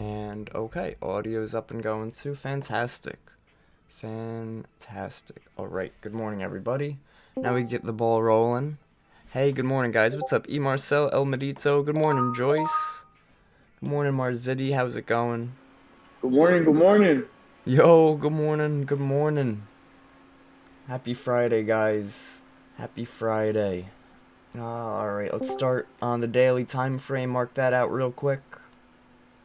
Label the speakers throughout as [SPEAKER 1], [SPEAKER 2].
[SPEAKER 1] And okay, audio's up and going too. Fantastic. Fantastic. Alright, good morning everybody. Now we get the ball rolling. Hey, good morning guys. What's up? E. Marcel, El Medito. Good morning, Joyce. Good morning, Marzidi. How's it going?
[SPEAKER 2] Good morning, good morning.
[SPEAKER 1] Yo, good morning, good morning. Happy Friday, guys. Happy Friday. Alright, let's start on the daily time frame. Mark that out real quick.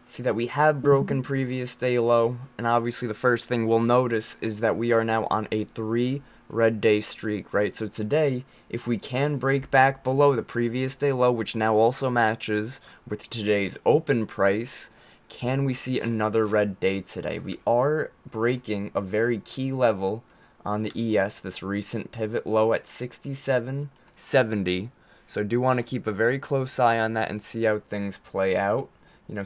[SPEAKER 1] See that we have broken previous day low, and obviously the first thing we'll notice is that we are now on a 3 red day streak, right? So today, if we can break back below the previous day low, which now also matches with today's open price, can we see another red day today? We are breaking a very key level on the ES, this recent pivot low at 67.70. So do want to keep a very close eye on that and see how things play out.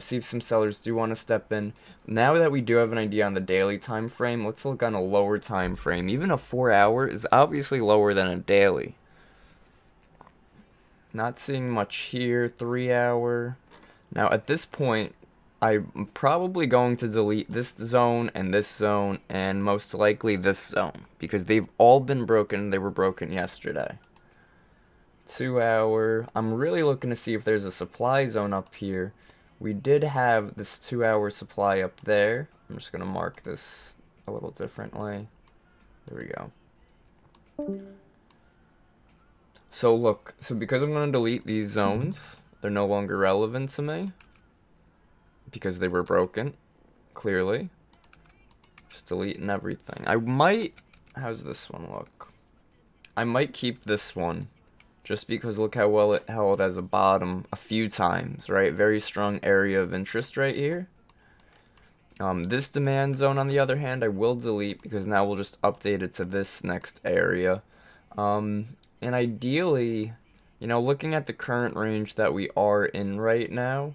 [SPEAKER 1] See if some sellers do want to step in. Now that we do have an idea on the daily time frame, let's look on a lower time frame. Even a 4-hour is obviously lower than a daily. Not seeing much here. 3-hour. Now at this point, I'm probably going to delete this zone and most likely this zone because they've all been broken. They were broken yesterday. 2-hour. I'm really looking to see if there's a supply zone up here. We did have this 2-hour supply up there. I'm just going to mark this a little differently. There we go. So look, because I'm going to delete these zones, they're no longer relevant to me. Because they were broken, clearly. Just deleting everything. I might, how's this one look? I might keep this one. Just because look how well it held as a bottom a few times, right? Very strong area of interest right here. This demand zone, on the other hand, I will delete because now we'll just update it to this next area. And ideally, looking at the current range that we are in right now,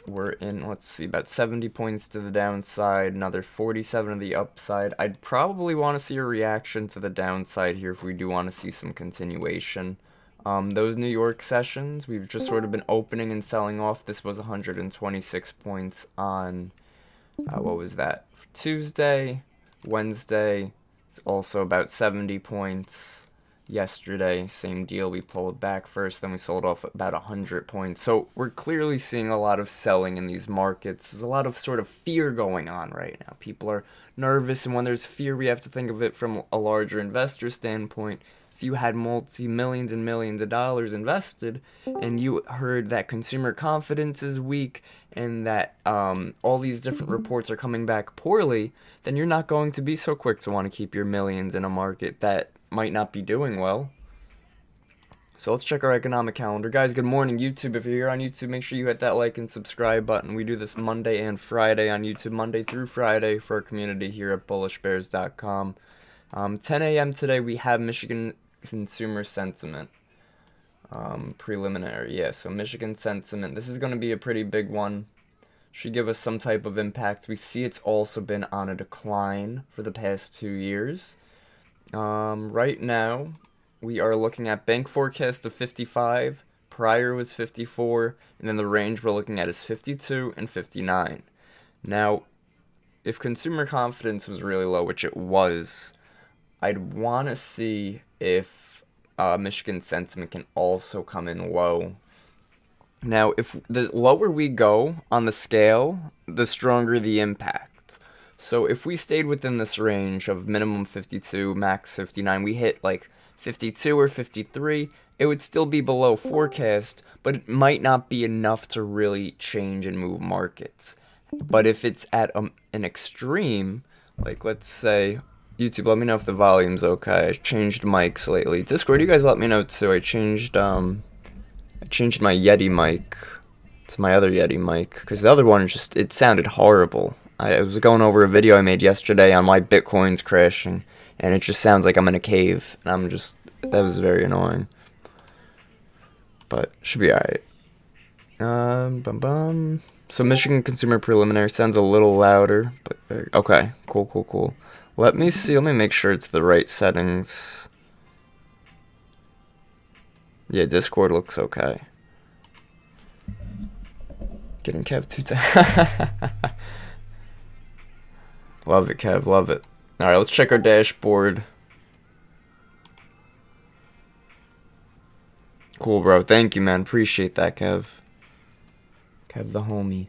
[SPEAKER 1] we're in, let's see, about 70 points to the downside, another 47 to the upside. I'd probably want to see a reaction to the downside here if we do want to see some continuation. Those New York sessions, we've just sort of been opening and selling off. This was 126 points on, what was that, Tuesday, Wednesday. It's also about 70 points. Yesterday, same deal, we pulled back first, then we sold off about 100 points. So we're clearly seeing a lot of selling in these markets. There's a lot of sort of fear going on right now. People are nervous, and when there's fear, we have to think of it from a larger investor standpoint. If you had multi-millions and millions of dollars invested, and you heard that consumer confidence is weak, and that all these different reports are coming back poorly, then you're not going to be so quick to want to keep your millions in a market that might not be doing well. So let's check our economic calendar. Guys, good morning, YouTube. If you're here on YouTube, make sure you hit that like and subscribe button. We do this Monday and Friday on YouTube, Monday through Friday for our community here at bullishbrs.com. 10 a.m. today, we have Michigan consumer sentiment. Preliminary, yeah, so Michigan sentiment. This is going to be a pretty big one. Should give us some type of impact. We see it's also been on a decline for the past 2 years. Right now, we are looking at bank forecast of 55, prior was 54, and then the range we're looking at is 52 and 59. Now, if consumer confidence was really low, which it was, I'd want to see if Michigan sentiment can also come in low. Now, if the lower we go on the scale, the stronger the impact. So if we stayed within this range of minimum 52, max 59, we hit like 52 or 53, it would still be below forecast, but it might not be enough to really change and move markets. But if it's at an extreme, like let's say, YouTube, let me know if the volume's okay. I changed mics lately. Discord, you guys let me know too. I changed my Yeti mic to my other Yeti mic because the other one it sounded horrible. I was going over a video I made yesterday on why Bitcoin's crashing, and it just sounds like I'm in a cave, and that was very annoying. But, should be alright. So Michigan consumer preliminary sounds a little louder, but, okay, cool. Let me make sure it's the right settings. Yeah, Discord looks okay. kidding, Kev. 210. Love it, Kev. Love it. All right, let's check our dashboard. Cool, bro. Thank you, man. Appreciate that, Kev. Kev the homie.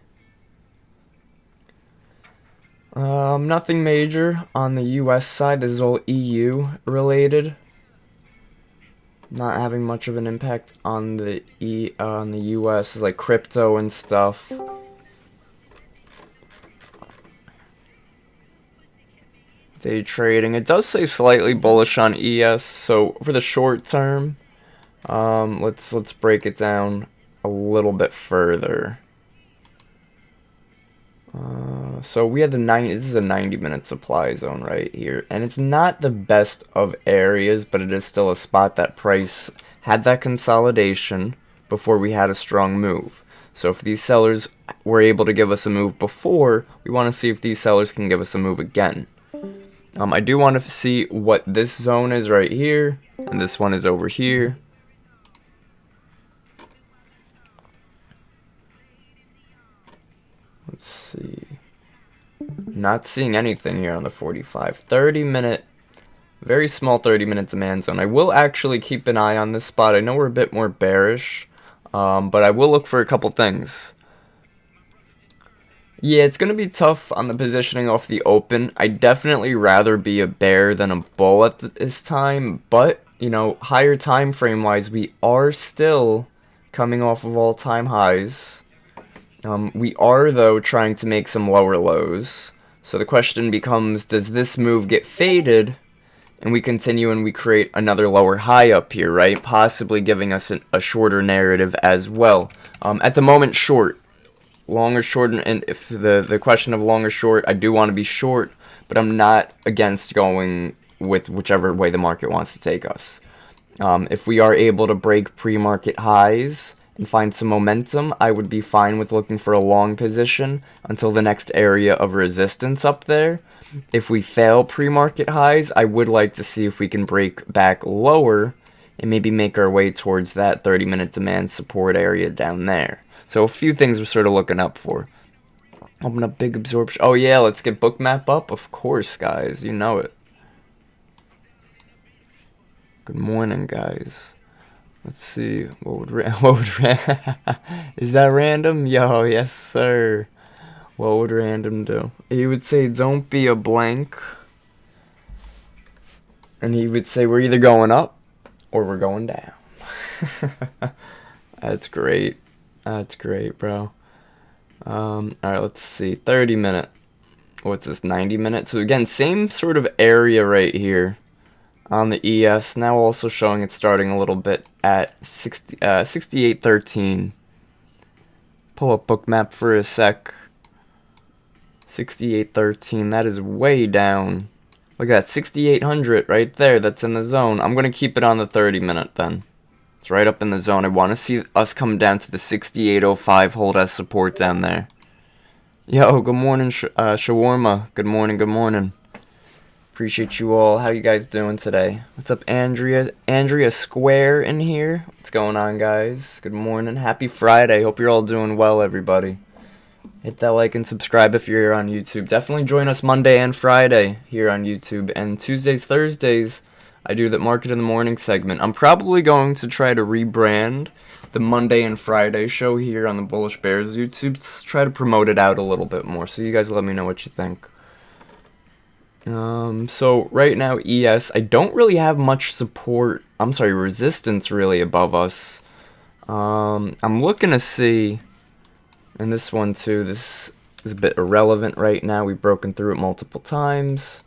[SPEAKER 1] Nothing major on the US side. This is all EU related. Not having much of an impact on the US, like crypto and stuff. Day trading. It does say slightly bullish on ES, so for the short term, let's break it down a little bit further. So we had this is a 90-minute supply zone right here, and it's not the best of areas, but it is still a spot that price had that consolidation before we had a strong move. So if these sellers were able to give us a move before, we want to see if these sellers can give us a move again. I do want to see what this zone is right here, and this one is over here. Let's see. Not seeing anything here on the 45. 30-minute, very small 30-minute demand zone. I will actually keep an eye on this spot. I know we're a bit more bearish, but I will look for a couple things. Yeah, it's going to be tough on the positioning off the open. I'd definitely rather be a bear than a bull at this time, but, you know, higher time frame wise, we are still coming off of all-time highs. We are, though, trying to make some lower lows. So the question becomes, does this move get faded and we continue and we create another lower high up here, right? Possibly giving us a shorter narrative as well. At the moment, short. Long or short, and if the question of long or short, I do want to be short, but I'm not against going with whichever way the market wants to take us. If we are able to break pre-market highs and find some momentum, I would be fine with looking for a long position until the next area of resistance up there. If we fail pre-market highs, I would like to see if we can break back lower and maybe make our way towards that 30-minute demand support area down there. So a few things we're sort of looking up for. Open up big absorption. Oh yeah, let's get bookmap up. Of course, guys. You know it. Good morning, guys. Let's see. What would is that random? Yo, yes, sir. What would random do? He would say, don't be a blank. And he would say, we're either going up or we're going down. That's great. That's great, bro. Alright, let's see. 30-minute. What's this? 90-minute? So again, same sort of area right here on the ES. Now also showing it's starting a little bit at 68.13. Pull up bookmap for a sec. 68.13. That is way down. Look at that. 6,800 right there. That's in the zone. I'm going to keep it on the 30-minute then. It's right up in the zone. I want to see us come down to the 68.05, hold as support down there. Yo, good morning, Shawarma. Good morning, good morning. Appreciate you all. How you guys doing today? What's up, Andrea? Andrea Square in here. What's going on, guys? Good morning. Happy Friday. Hope you're all doing well, everybody. Hit that like and subscribe if you're here on YouTube. Definitely join us Monday and Friday here on YouTube. And Tuesdays, Thursdays, I do that Market in the Morning segment. I'm probably going to try to rebrand the Monday and Friday show here on the Bullish Bears YouTube. Try to promote it out a little bit more. So you guys let me know what you think. So right now, ES, I don't really have much support. I'm sorry, resistance really above us. I'm looking to see, and this one too, this is a bit irrelevant right now. We've broken through it multiple times.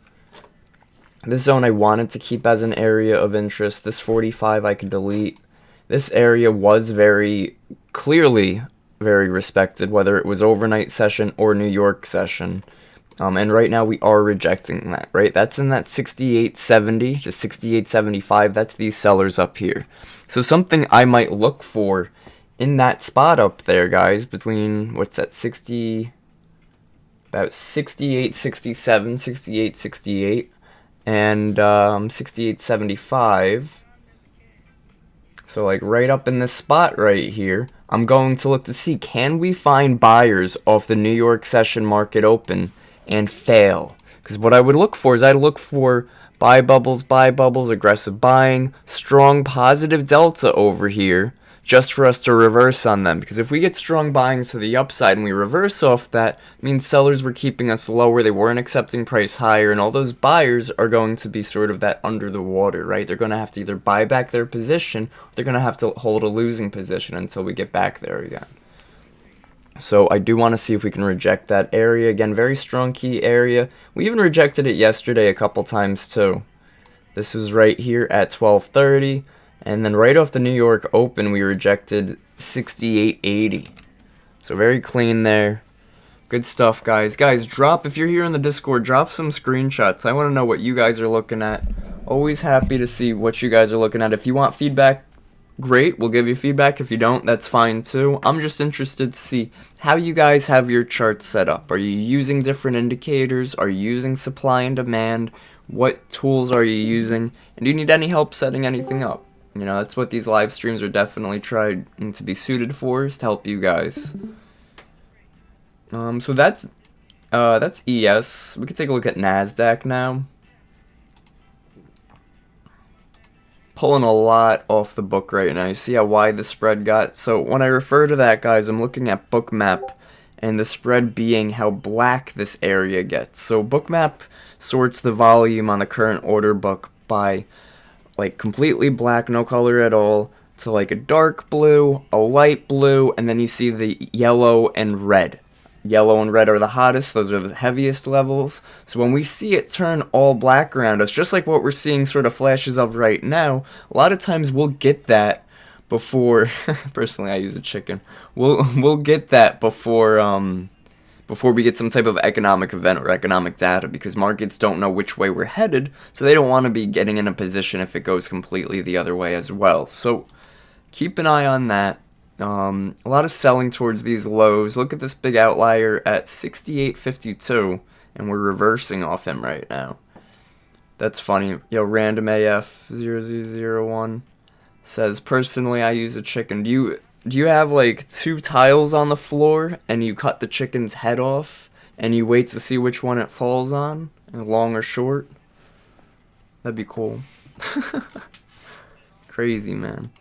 [SPEAKER 1] This zone I wanted to keep as an area of interest. This 45 I could delete. This area was very clearly very respected, whether it was overnight session or New York session. And right now we are rejecting that, right? That's in that 68.70 to 68.75. That's these sellers up here. So something I might look for in that spot up there, guys, between, what's that, 60, about 68.67, 68.68. And 68.75, So like right up in this spot right here, I'm going to look to see, can we find buyers off the New York session market open and fail? Because what I would look for is I'd look for buy bubbles, aggressive buying, strong positive delta over here, just for us to reverse on them. Because if we get strong buying to the upside and we reverse off that, it means sellers were keeping us lower, they weren't accepting price higher, and all those buyers are going to be sort of that under the water, right? They're going to have to either buy back their position, or they're going to have to hold a losing position until we get back there again. So I do want to see if we can reject that area. Again, very strong key area. We even rejected it yesterday a couple times too. This was right here at 12:30. And then right off the New York Open, we rejected 68.80. So very clean there. Good stuff, guys. Guys, drop, if you're here in the Discord, drop some screenshots. I want to know what you guys are looking at. Always happy to see what you guys are looking at. If you want feedback, great, we'll give you feedback. If you don't, that's fine too. I'm just interested to see how you guys have your charts set up. Are you using different indicators? Are you using supply and demand? What tools are you using? And do you need any help setting anything up? You know, that's what these live streams are definitely tried to be suited for, is to help you guys. So that's ES. We could take a look at NASDAQ now. Pulling a lot off the book right now. You see how wide the spread got? So when I refer to that, guys, I'm looking at Bookmap and the spread being how black this area gets. So Bookmap sorts the volume on the current order book by like completely black, no color at all, to like a dark blue, a light blue, and then you see the yellow and red. Yellow and red are the hottest, those are the heaviest levels. So when we see it turn all black around us, just like what we're seeing sort of flashes of right now, a lot of times we'll get that before, personally I use a chicken, we'll get that before we get some type of economic event or economic data, because markets don't know which way we're headed, so they don't want to be getting in a position if it goes completely the other way as well. So keep an eye on that. A lot of selling towards these lows. Look at this big outlier at 68.52, and we're reversing off him right now. That's funny. Yo, random AF 0001 says, personally I use a chicken. Do you have like two tiles on the floor and you cut the chicken's head off and you wait to see which one it falls on, long or short? That'd be cool. Crazy, man.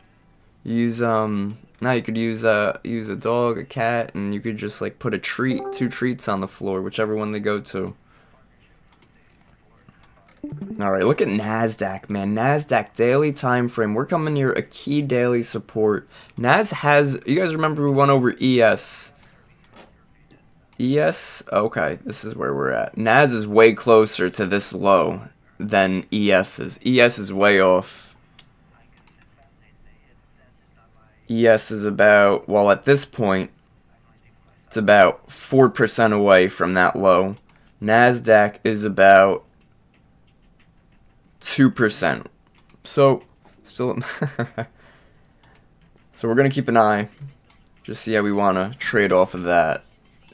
[SPEAKER 1] Use now you could use a dog, a cat, and you could just like put two treats on the floor, whichever one they go to. Alright, look at NASDAQ, man. NASDAQ daily time frame. We're coming near a key daily support. NAS has, you guys remember we went over ES. ES? Okay, this is where we're at. NAS is way closer to this low than ES is. ES is way off. ES is about, well, at this point, it's about 4% away from that low. NASDAQ is about 2%. So, still, so we're going to keep an eye. Just see how we want to trade off of that.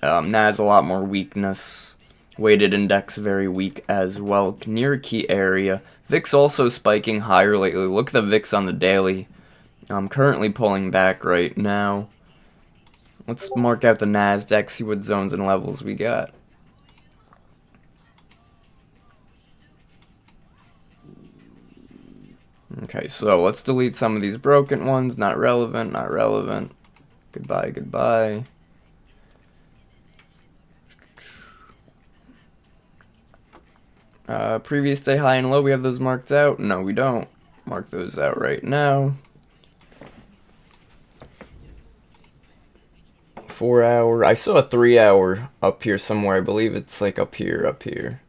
[SPEAKER 1] NAS a lot more weakness. Weighted index very weak as well. Near a key area. VIX also spiking higher lately. Look at the VIX on the daily. I'm currently pulling back right now. Let's mark out the NASDAQ, see what zones and levels we got. Okay, so let's delete some of these broken ones. Not relevant, not relevant. Goodbye, goodbye. Previous day high and low, we have those marked out? No, we don't. Mark those out right now. 4 hour. I saw a 3 hour up here somewhere. I believe it's like up here.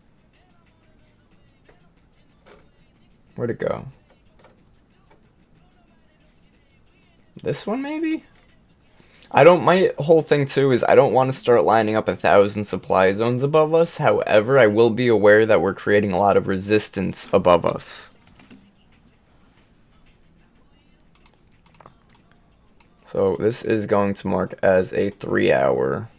[SPEAKER 1] Where'd it go? This one maybe? My whole thing too is I don't want to start lining up 1,000 supply zones above us. However, I will be aware that we're creating a lot of resistance above us. So this is going to mark as a 3 hour.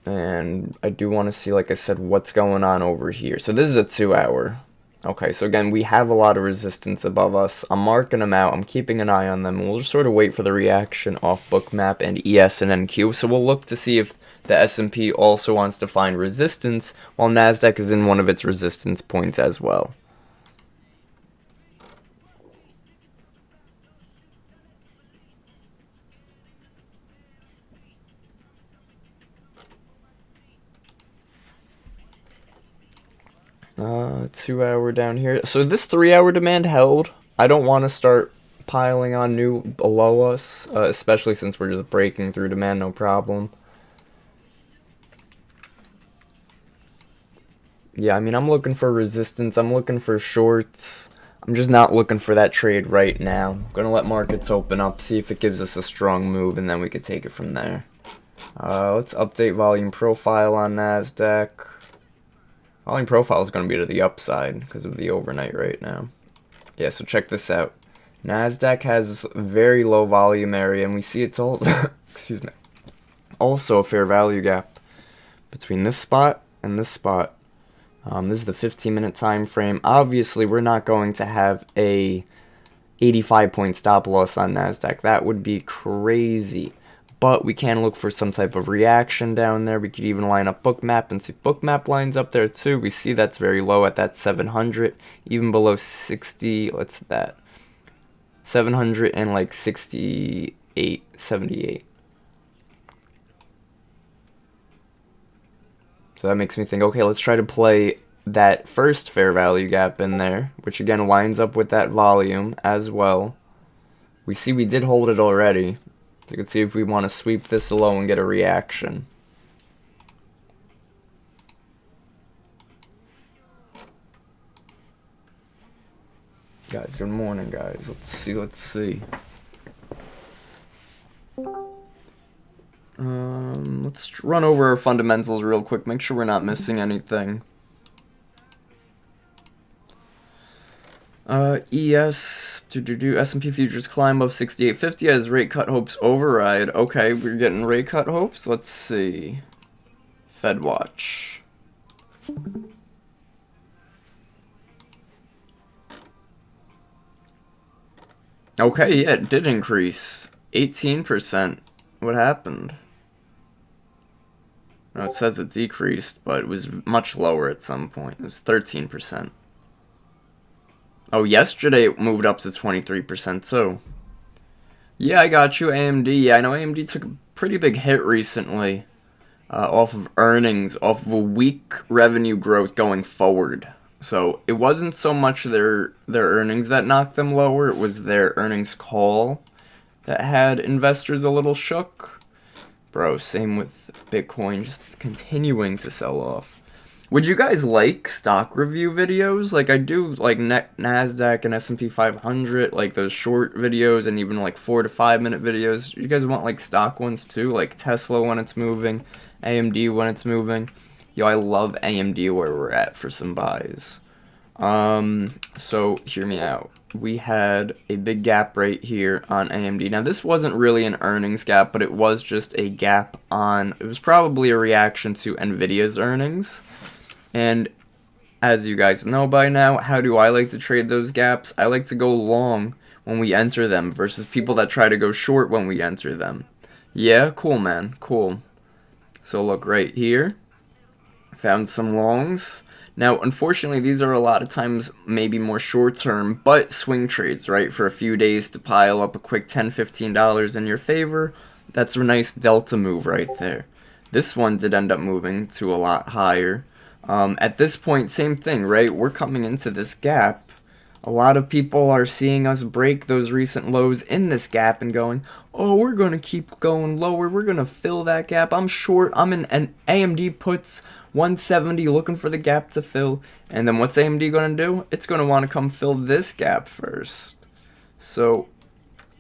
[SPEAKER 1] And I do want to see, like I said, what's going on over here. So this is a 2 hour. Okay, so again, we have a lot of resistance above us. I'm marking them out. I'm keeping an eye on them. And we'll just sort of wait for the reaction off Bookmap and ES and NQ. So we'll look to see if the S&P also wants to find resistance, while NASDAQ is in one of its resistance points as well. Uh, 2 hour down here. So this 3 hour demand held. I don't want to start piling on new below us, especially since we're just breaking through demand, no problem. Yeah, I mean, I'm looking for resistance. I'm looking for shorts. I'm just not looking for that trade right now. I'm going to let markets open up, see if it gives us a strong move, and then we could take it from there. Let's update volume profile on NASDAQ. Volume profile is going to be to the upside because of the overnight right now. Yeah, so check this out. NASDAQ has very low volume area, and we see it's also, excuse me, also a fair value gap between this spot and this spot. This is the 15-minute time frame. Obviously, we're not going to have a 85-point stop loss on NASDAQ. That would be crazy. But we can look for some type of reaction down there. We could even line up Bookmap and see if Bookmap lines up there too. We see that's very low at that 700, even below 60. What's that? 700 and like 68, 78. So that makes me think, okay, let's try to play that first fair value gap in there, which again lines up with that volume as well. We see we did hold it already. So you can see if we want to sweep this low and get a reaction. Guys, good morning, guys. Let's see. Let's run over our fundamentals real quick. Make sure we're not missing anything. S&P futures climb above 68.50 as rate cut hopes override. Okay, we're getting rate cut hopes. Let's see. Fed watch. Okay, yeah, it did increase. 18%. What happened? No, it says it decreased, but it was much lower at some point. It was 13%. Oh, yesterday it moved up to 23% too. Yeah, I got you, AMD. Yeah, I know AMD took a pretty big hit recently off of earnings, off of a weak revenue growth going forward. So it wasn't so much their earnings that knocked them lower. It was their earnings call that had investors a little shook. Bro, same with Bitcoin, just continuing to sell off. Would you guys like stock review videos? Like I do like NASDAQ and S&P 500, like those short videos and even like 4 to 5 minute videos. You guys want like stock ones too? Like Tesla when it's moving, AMD when it's moving. Yo, I love AMD where we're at for some buys. So hear me out. We had a big gap right here on AMD. Now this wasn't really an earnings gap, but it was just a gap on, it was probably a reaction to Nvidia's earnings. And as you guys know by now, how do I like to trade those gaps? I like to go long when we enter them versus people that try to go short when we enter them. Yeah, cool, man, cool. So look right here. Found some longs. Now, unfortunately, these are a lot of times maybe more short-term, but swing trades, right? For a few days to pile up a quick $10, $15 in your favor. That's a nice delta move right there. This one did end up moving to a lot higher. At this point, same thing, right? We're coming into this gap. A lot of people are seeing us break those recent lows in this gap and going, oh, we're going to keep going lower. We're going to fill that gap. I'm short. I'm in an AMD puts 170 looking for the gap to fill. And then what's AMD going to do? It's going to want to come fill this gap first. So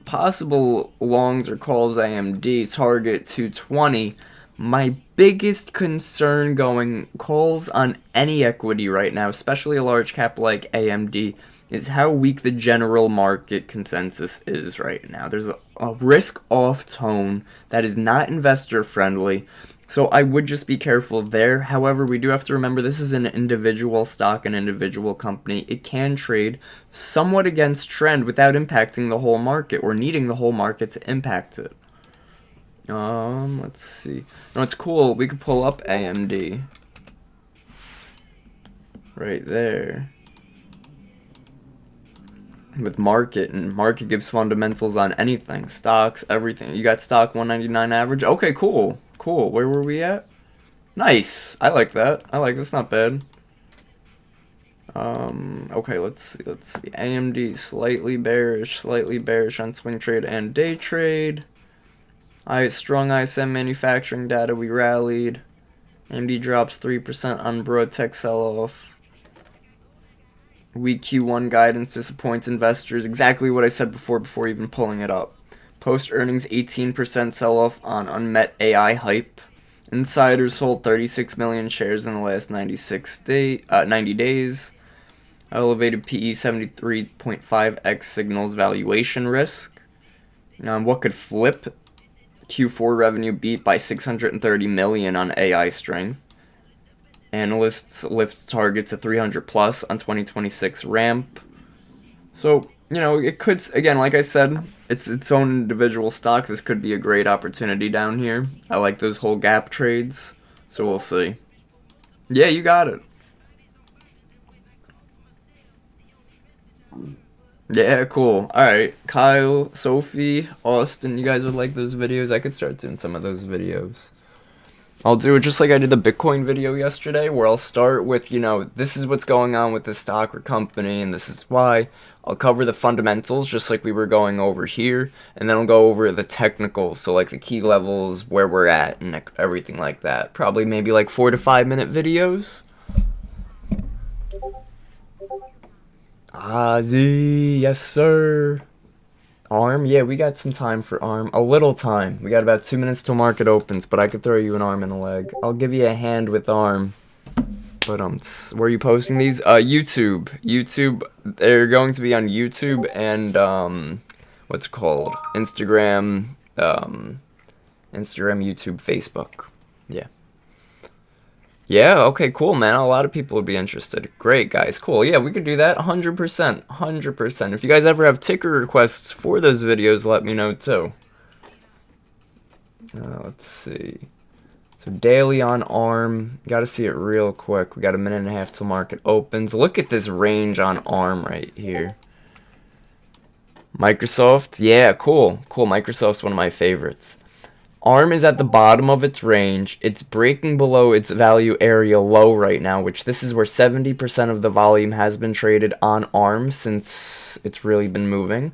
[SPEAKER 1] possible longs or calls AMD, target 220. My biggest concern going calls on any equity right now, especially a large cap like AMD, is how weak the general market consensus is right now. There's a risk-off tone that is not investor-friendly. So I would just be careful there. However, we do have to remember this is an individual stock, an individual company. It can trade somewhat against trend without impacting the whole market or needing the whole market to impact it. Let's see. No, it's cool. We could pull up AMD. Right there. With market, and market gives fundamentals on anything. Stocks, everything. You got stock 199 average. Okay, cool. Cool. Where were we at? Nice. I like that. I like that's not bad. Okay, let's see. AMD slightly bearish on swing trade and day trade. Strong ISM manufacturing data, we rallied. AMD drops 3% on broad tech sell-off. Weak Q1 guidance disappoints investors. Exactly what I said before even pulling it up. Post-earnings 18% sell-off on unmet AI hype. Insiders sold 36 million shares in the last 90 days. Elevated PE 73.5x signals valuation risk. What could flip? Q4 revenue beat by 630 million on AI strength. Analysts lifts targets at 300 plus on 2026 ramp. So, it could, again, like I said, it's its own individual stock. This could be a great opportunity down here. I like those whole gap trades, so we'll see. Yeah, you got it. Yeah, cool. Alright, Kyle, Sophie, Austin, you guys would like those videos? I could start doing some of those videos. I'll do it just like I did the Bitcoin video yesterday, where I'll start with, this is what's going on with this stock or company, and this is why. I'll cover the fundamentals, just like we were going over here, and then I'll go over the technicals, so like the key levels, where we're at, and everything like that. Probably maybe like 4 to 5 minute videos. Z, yes sir. ARM, yeah, we got some time for ARM. A little time. We got about 2 minutes till market opens, but I could throw you an arm and a leg. I'll give you a hand with ARM. But where are you posting these? YouTube. YouTube. They're going to be on YouTube and what's it called? Instagram, YouTube, Facebook. Yeah. Yeah, okay, cool, man. A lot of people would be interested. Great, guys. Cool. Yeah, we could do that. 100%. 100%. If you guys ever have ticker requests for those videos, let me know, too. Let's see. So, daily on ARM. Got to see it real quick. We got a minute and a half till market opens. Look at this range on ARM right here. Microsoft. Yeah, cool. Cool. Microsoft's one of my favorites. ARM is at the bottom of its range. It's breaking below its value area low right now, which this is where 70% of the volume has been traded on ARM since it's really been moving.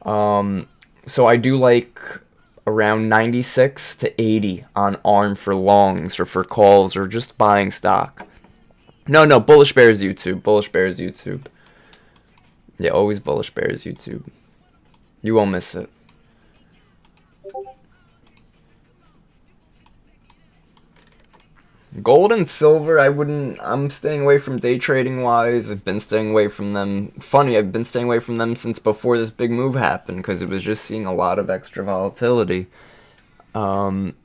[SPEAKER 1] So I do like around 96 to 80 on ARM for longs or for calls or just buying stock. No, Bullish Bears YouTube. Bullish Bears YouTube. Yeah, always Bullish Bears YouTube. You won't miss it. Gold and silver, I'm staying away from day trading wise. I've been staying away from them. Funny, I've been staying away from them since before this big move happened because it was just seeing a lot of extra volatility. I'm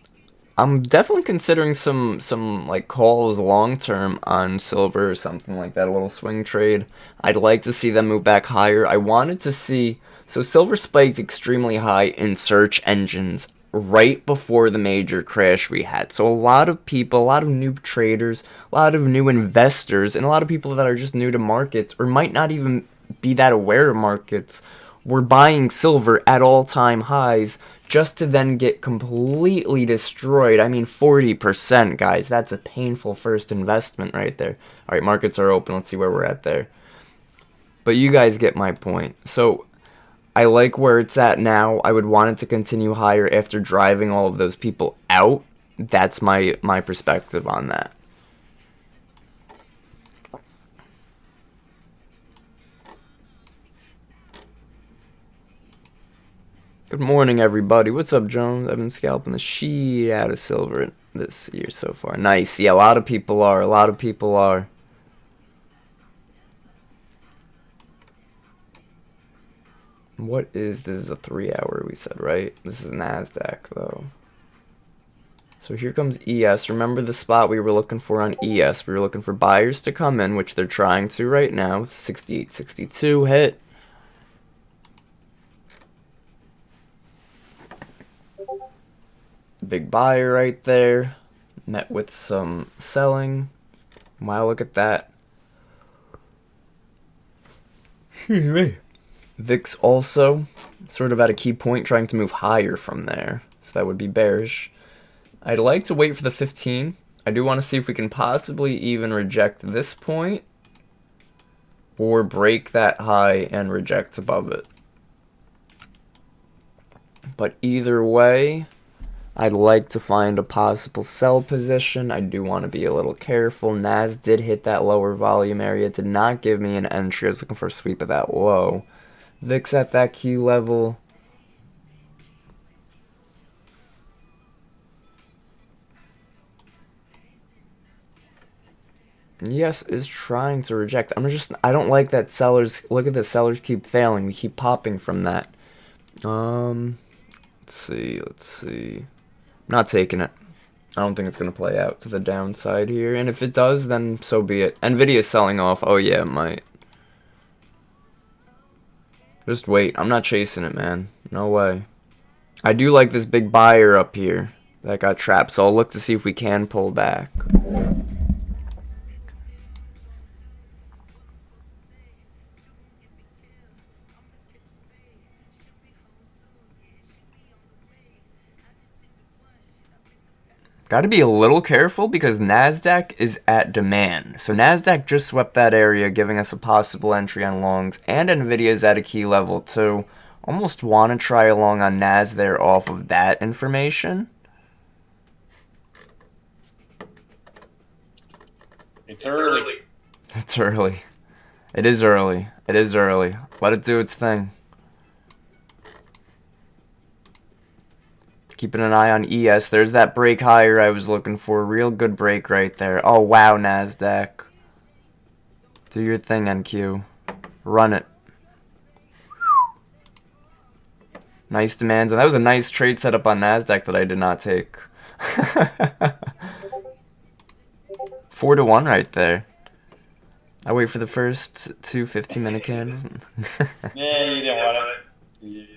[SPEAKER 1] definitely considering some like calls long term on silver or something like that, a little swing trade. I'd like to see them move back higher. I wanted to see, so silver spiked extremely high in search engines right before the major crash we had. So a lot of people, a lot of new traders, a lot of new investors, and a lot of people that are just new to markets or might not even be that aware of markets were buying silver at all-time highs just to then get completely destroyed. I mean, 40%, guys. That's a painful first investment right there. All right, markets are open. Let's see where we're at there. But you guys get my point. So I like where it's at now. I would want it to continue higher after driving all of those people out. That's my perspective on that. Good morning, everybody. What's up, Jones? I've been scalping the shit out of silver this year so far. Nice. Yeah, a lot of people are. A lot of people are. What is this? Is a 3 hour we said, right? This is NASDAQ though. So here comes ES. Remember the spot we were looking for on ES. We were looking for buyers to come in, which they're trying to right now. 68.62 hit. Big buyer right there. Met with some selling. Wow, look at that. VIX also sort of at a key point trying to move higher from there. So that would be bearish. I'd like to wait for the 15. I do want to see if we can possibly even reject this point or break that high and reject above it. But either way, I'd like to find a possible sell position. I do want to be a little careful. Nas did hit that lower volume area. Did not give me an entry. I was looking for a sweep of that low. VIX at that key level. Yes, is trying to reject. I don't like that sellers, look at the sellers keep failing. We keep popping from that. Let's see. Not taking it. I don't think it's going to play out to the downside here. And if it does, then so be it. Nvidia's selling off. Oh yeah, it might. Just wait. I'm not chasing it, man. No way. I do like this big buyer up here that got trapped. So I'll look to see if we can pull back. Got to be a little careful because NASDAQ is at demand. So NASDAQ just swept that area, giving us a possible entry on longs. And NVIDIA is at a key level too. Almost want to try a long on NAS there off of that information.
[SPEAKER 2] It's early.
[SPEAKER 1] It's early. It is early. It is early. Let it do its thing. Keeping an eye on ES. There's that break higher I was looking for. Real good break right there. Oh, wow, NASDAQ. Do your thing, NQ. Run it. Nice demands. And that was a nice trade setup on NASDAQ that I did not take. 4-1 right there. I wait for the first two 15-minute candles.
[SPEAKER 2] Yeah, you didn't want it.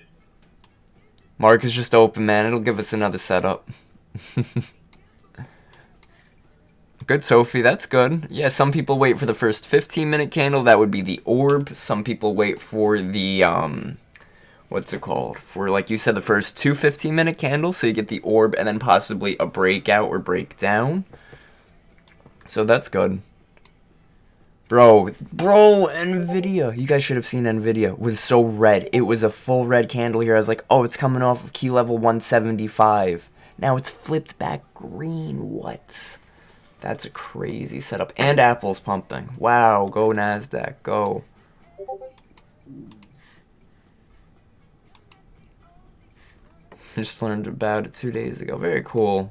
[SPEAKER 1] Mark is just open, man. It'll give us another setup. Good, Sophie. That's good. Yeah, some people wait for the first 15-minute candle. That would be the orb. Some people wait for the, what's it called? For, like you said, the first two 15-minute candles. So you get the orb and then possibly a breakout or breakdown. So that's good. Bro, NVIDIA. You guys should have seen NVIDIA. It was so red. It was a full red candle here. I was like, oh, it's coming off of key level 175. Now it's flipped back green. What? That's a crazy setup. And Apple's pumping. Wow, go NASDAQ, go. Just learned about it 2 days ago. Very cool.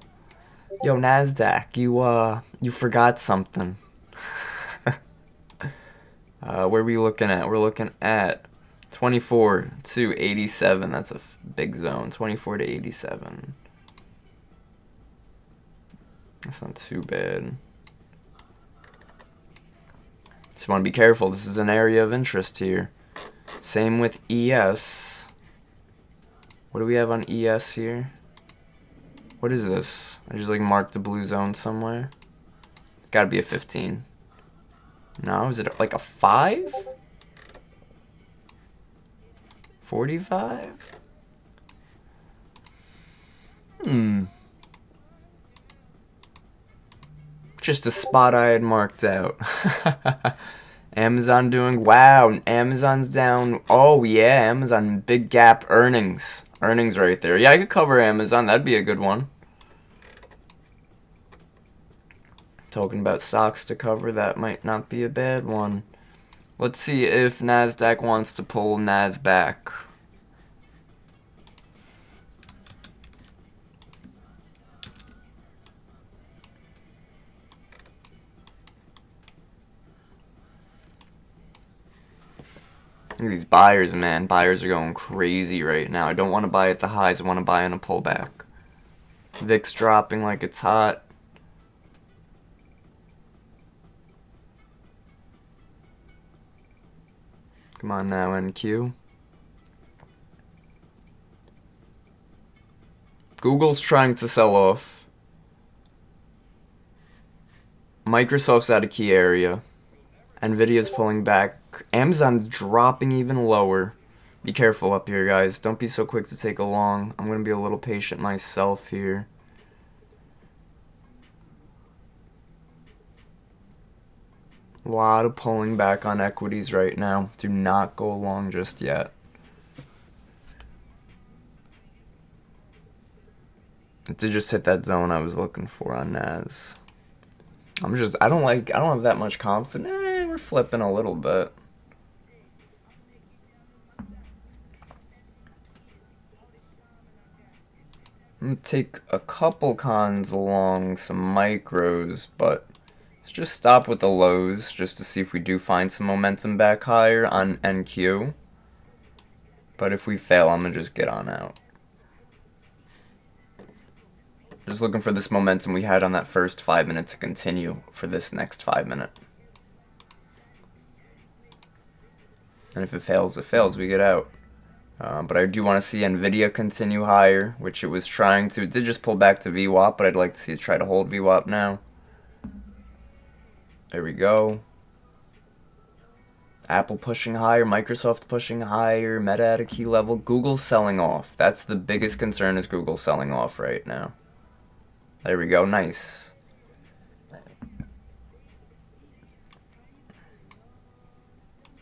[SPEAKER 1] Yo, NASDAQ, you forgot something. Where are we looking at? We're looking at 24 to 87. That's a big zone. 24 to 87. That's not too bad. Just want to be careful. This is an area of interest here. Same with ES. What do we have on ES here? What is this? I just like marked a blue zone somewhere. It's got to be a 15. No, is it like a 5? 45? Just a spot I had marked out. Amazon doing, wow, Amazon's down. Oh yeah, Amazon, big gap earnings. Earnings right there. Yeah, I could cover Amazon. That'd be a good one. Talking about stocks to cover, that might not be a bad one. Let's see if NASDAQ wants to pull NAS back. Look at these buyers, man. Buyers are going crazy right now. I don't want to buy at the highs. I want to buy in a pullback. VIX dropping like it's hot. Come on now, NQ. Google's trying to sell off. Microsoft's at a key area. Nvidia's pulling back. Amazon's dropping even lower. Be careful up here, guys. Don't be so quick to take a long. I'm going to be a little patient myself here. A lot of pulling back on equities right now. Do not go long just yet. It did just hit that zone I was looking for on Nas. I don't have that much confidence. We're flipping a little bit. I'm gonna take a couple cons along some micros, but let's just stop with the lows just to see if we do find some momentum back higher on NQ. But if we fail, I'm gonna just get on out. Just looking for this momentum we had on that first 5 minute to continue for this next 5 minute. And if it fails, we get out. But I do want to see Nvidia continue higher, which it was trying to. It did just pull back to VWAP, but I'd like to see it try to hold VWAP now. There we go. Apple pushing higher, Microsoft pushing higher, Meta at a key level. Google's selling off. That's the biggest concern, is Google selling off right now. There we go, nice.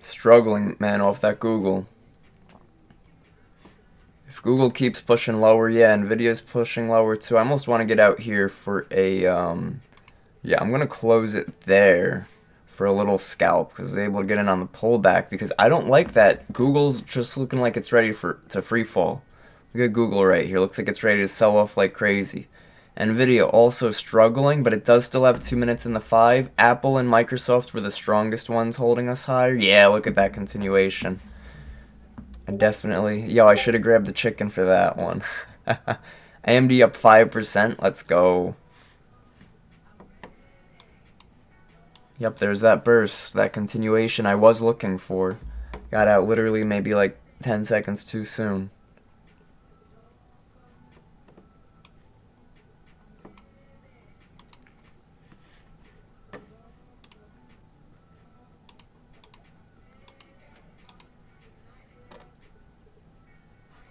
[SPEAKER 1] Struggling, man, off that Google. If Google keeps pushing lower, yeah, Nvidia's pushing lower too. I almost want to get out here for a, yeah, I'm going to close it there for a little scalp because I was able to get in on the pullback, because I don't like that Google's just looking like it's ready to free fall. Look at Google right here. Looks like it's ready to sell off like crazy. Nvidia also struggling, but it does still have 2 minutes in the 5. Apple and Microsoft were the strongest ones holding us higher. Yeah, look at that continuation. I definitely... Yo, I should have grabbed the chicken for that one. AMD up 5%. Let's go. Yep, there's that burst, that continuation I was looking for. Got out literally maybe like 10 seconds too soon.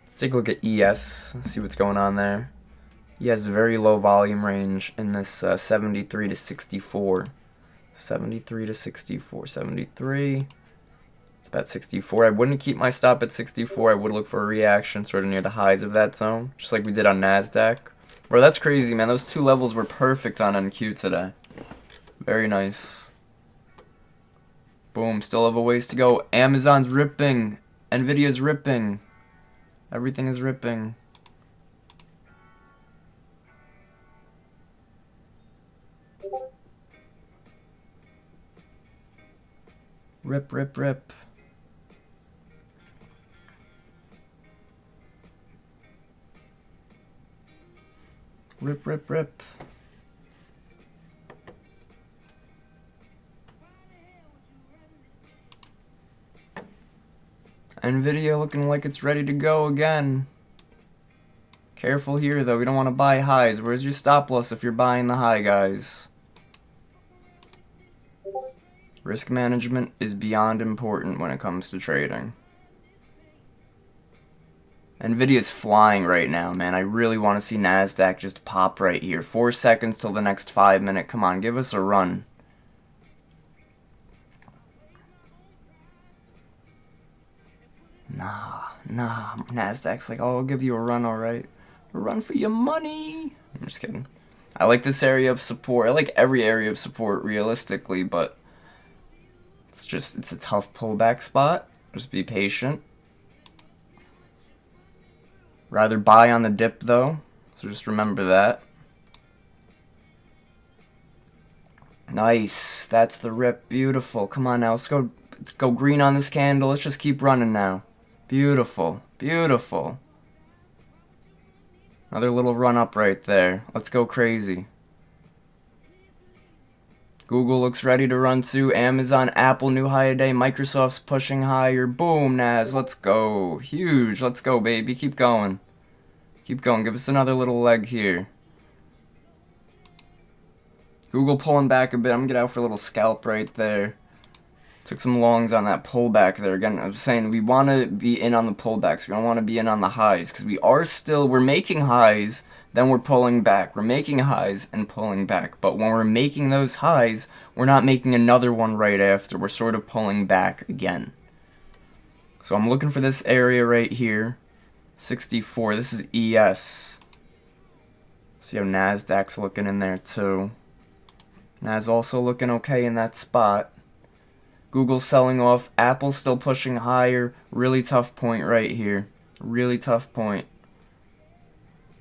[SPEAKER 1] Let's take a look at ES, see what's going on there. ES very low volume range in this 73 to 64. 73 to 64. 73. It's about 64. I wouldn't keep my stop at 64. I would look for a reaction sort of near the highs of that zone, just like we did on NASDAQ. Bro, that's crazy, man. Those two levels were perfect on NQ today. Very nice. Boom. Still have a ways to go. Amazon's ripping. Nvidia's ripping. Everything is ripping. Rip, rip, rip. Rip, rip, rip. Nvidia looking like it's ready to go again. Careful here, though. We don't want to buy highs. Where's your stop loss if you're buying the high, guys? Risk management is beyond important when it comes to trading. Nvidia's flying right now, man. I really want to see NASDAQ just pop right here. 4 seconds till the next 5 minute. Come on, give us a run. Nah. NASDAQ's like, oh, I'll give you a run, alright. A run for your money. I'm just kidding. I like this area of support. I like every area of support realistically, but it's a tough pullback spot. Just be patient. Rather buy on the dip, though. So just remember that. Nice. That's the rip. Beautiful. Come on now. Let's go green on this candle. Let's just keep running now. Beautiful. Beautiful. Another little run up right there. Let's go crazy. Google looks ready to run too. Amazon, Apple, new high a day. Microsoft's pushing higher. Boom, Nas. Let's go. Huge. Let's go, baby. Keep going. Keep going. Give us another little leg here. Google pulling back a bit. I'm going to get out for a little scalp right there. Took some longs on that pullback there. Again, I'm saying we want to be in on the pullbacks. We don't want to be in on the highs because we're making highs, then we're pulling back. We're making highs and pulling back. But when we're making those highs, we're not making another one right after. We're sort of pulling back again. So I'm looking for this area right here. 64. This is ES. See how NASDAQ's looking in there too. Nas also looking okay in that spot. Google selling off. Apple's still pushing higher. Really tough point right here. Really tough point.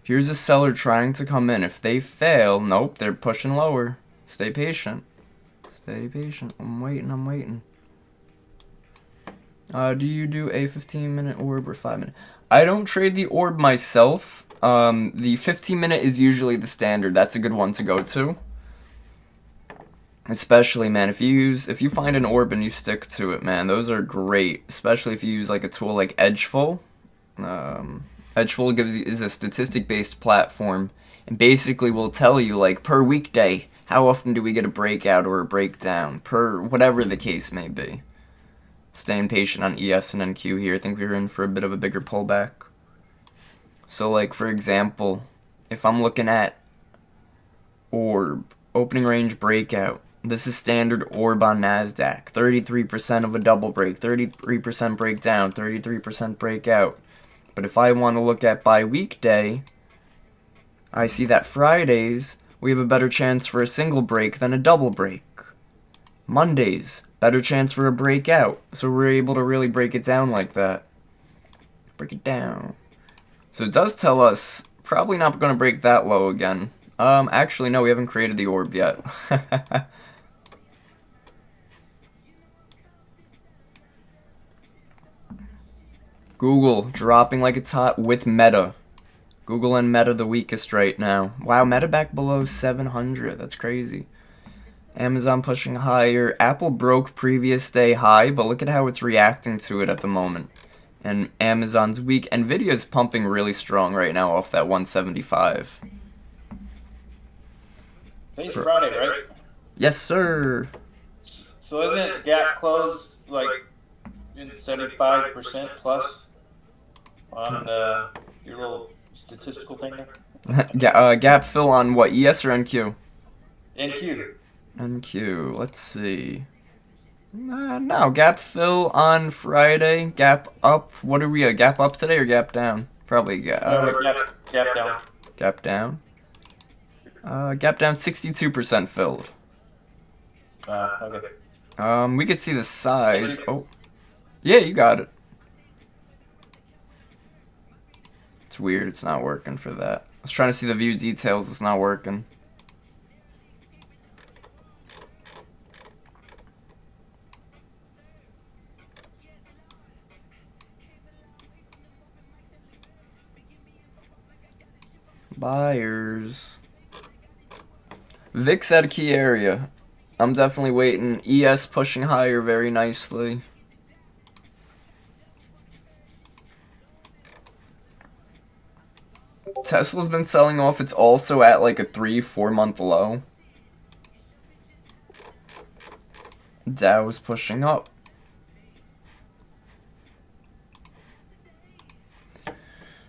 [SPEAKER 1] Here's a seller trying to come in. If they fail, nope, they're pushing lower. Stay patient. Stay patient. I'm waiting, I'm waiting. Do you do a 15-minute orb or 5-minute? I don't trade the orb myself. The 15-minute is usually the standard. That's a good one to go to. Especially, man, if you find an orb and you stick to it, man, those are great. Especially if you use like a tool like Edgeful. Edgeful is a statistic-based platform, and basically will tell you like per weekday how often do we get a breakout or a breakdown per whatever the case may be. Staying patient on ES and NQ here. I think we're in for a bit of a bigger pullback. So like for example, if I'm looking at orb opening range breakout. This is standard orb on NASDAQ. 33% of a double break, 33% breakdown, 33% breakout. But if I want to look at by weekday, I see that Fridays, we have a better chance for a single break than a double break. Mondays, better chance for a breakout. So we're able to really break it down like that. Break it down. So it does tell us, probably not going to break that low again. Actually, no, we haven't created the orb yet. Google dropping like it's hot with Meta. Google and Meta the weakest right now. Wow, Meta back below 700. That's crazy. Amazon pushing higher. Apple broke previous day high, but look at how it's reacting to it at the moment. And Amazon's weak. Nvidia's pumping really strong right now off that 175.
[SPEAKER 2] Today's Friday, right?
[SPEAKER 1] Yes, sir.
[SPEAKER 2] So isn't it gap close like in 75% plus on your little statistical thing there?
[SPEAKER 1] Gap fill on what? ES or NQ?
[SPEAKER 2] NQ.
[SPEAKER 1] NQ. Let's see. No, gap fill on Friday. Gap up. What are we at? Gap up today or gap down? Probably
[SPEAKER 2] Gap down.
[SPEAKER 1] Gap down. Gap down 62% filled.
[SPEAKER 2] Okay.
[SPEAKER 1] We could see the size. Oh. Yeah, you got it. It's weird, it's not working for that. I was trying to see the view details, it's not working. Buyers. VIX at a key area. I'm definitely waiting. ES pushing higher very nicely. Tesla's been selling off. It's also at like a 3-4 month low. Dow is pushing up.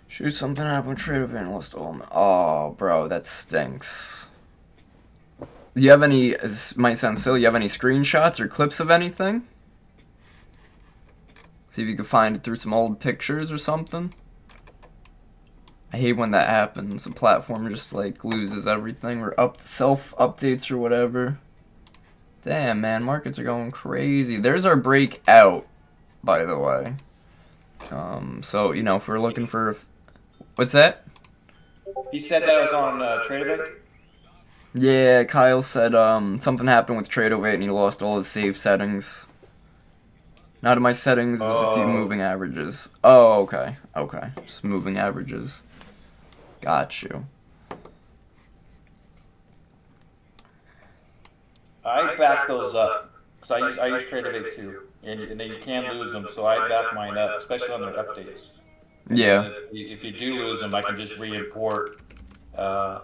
[SPEAKER 1] Shoot, something happened. Trade of analyst. Oh, bro, that stinks. Do you have any, this might sound silly, you have any screenshots or clips of anything? See if you can find it through some old pictures or something. I hate when that happens. The platform just like loses everything or self-updates or whatever. Damn, man, markets are going crazy. There's our breakout, by the way. So, you know, if we're looking for... What's that?
[SPEAKER 2] He said that was on Tradeovate?
[SPEAKER 1] Yeah, Kyle said something happened with Tradeovate and he lost all his save settings. Not in my settings, it was a few moving averages. Oh, okay. Okay, just moving averages. Got you.
[SPEAKER 2] I back those up because I use TradeAway too, and then you can lose them. So I back mine up, especially on their updates. And
[SPEAKER 1] Yeah.
[SPEAKER 2] then if you do lose them, I can just re-import,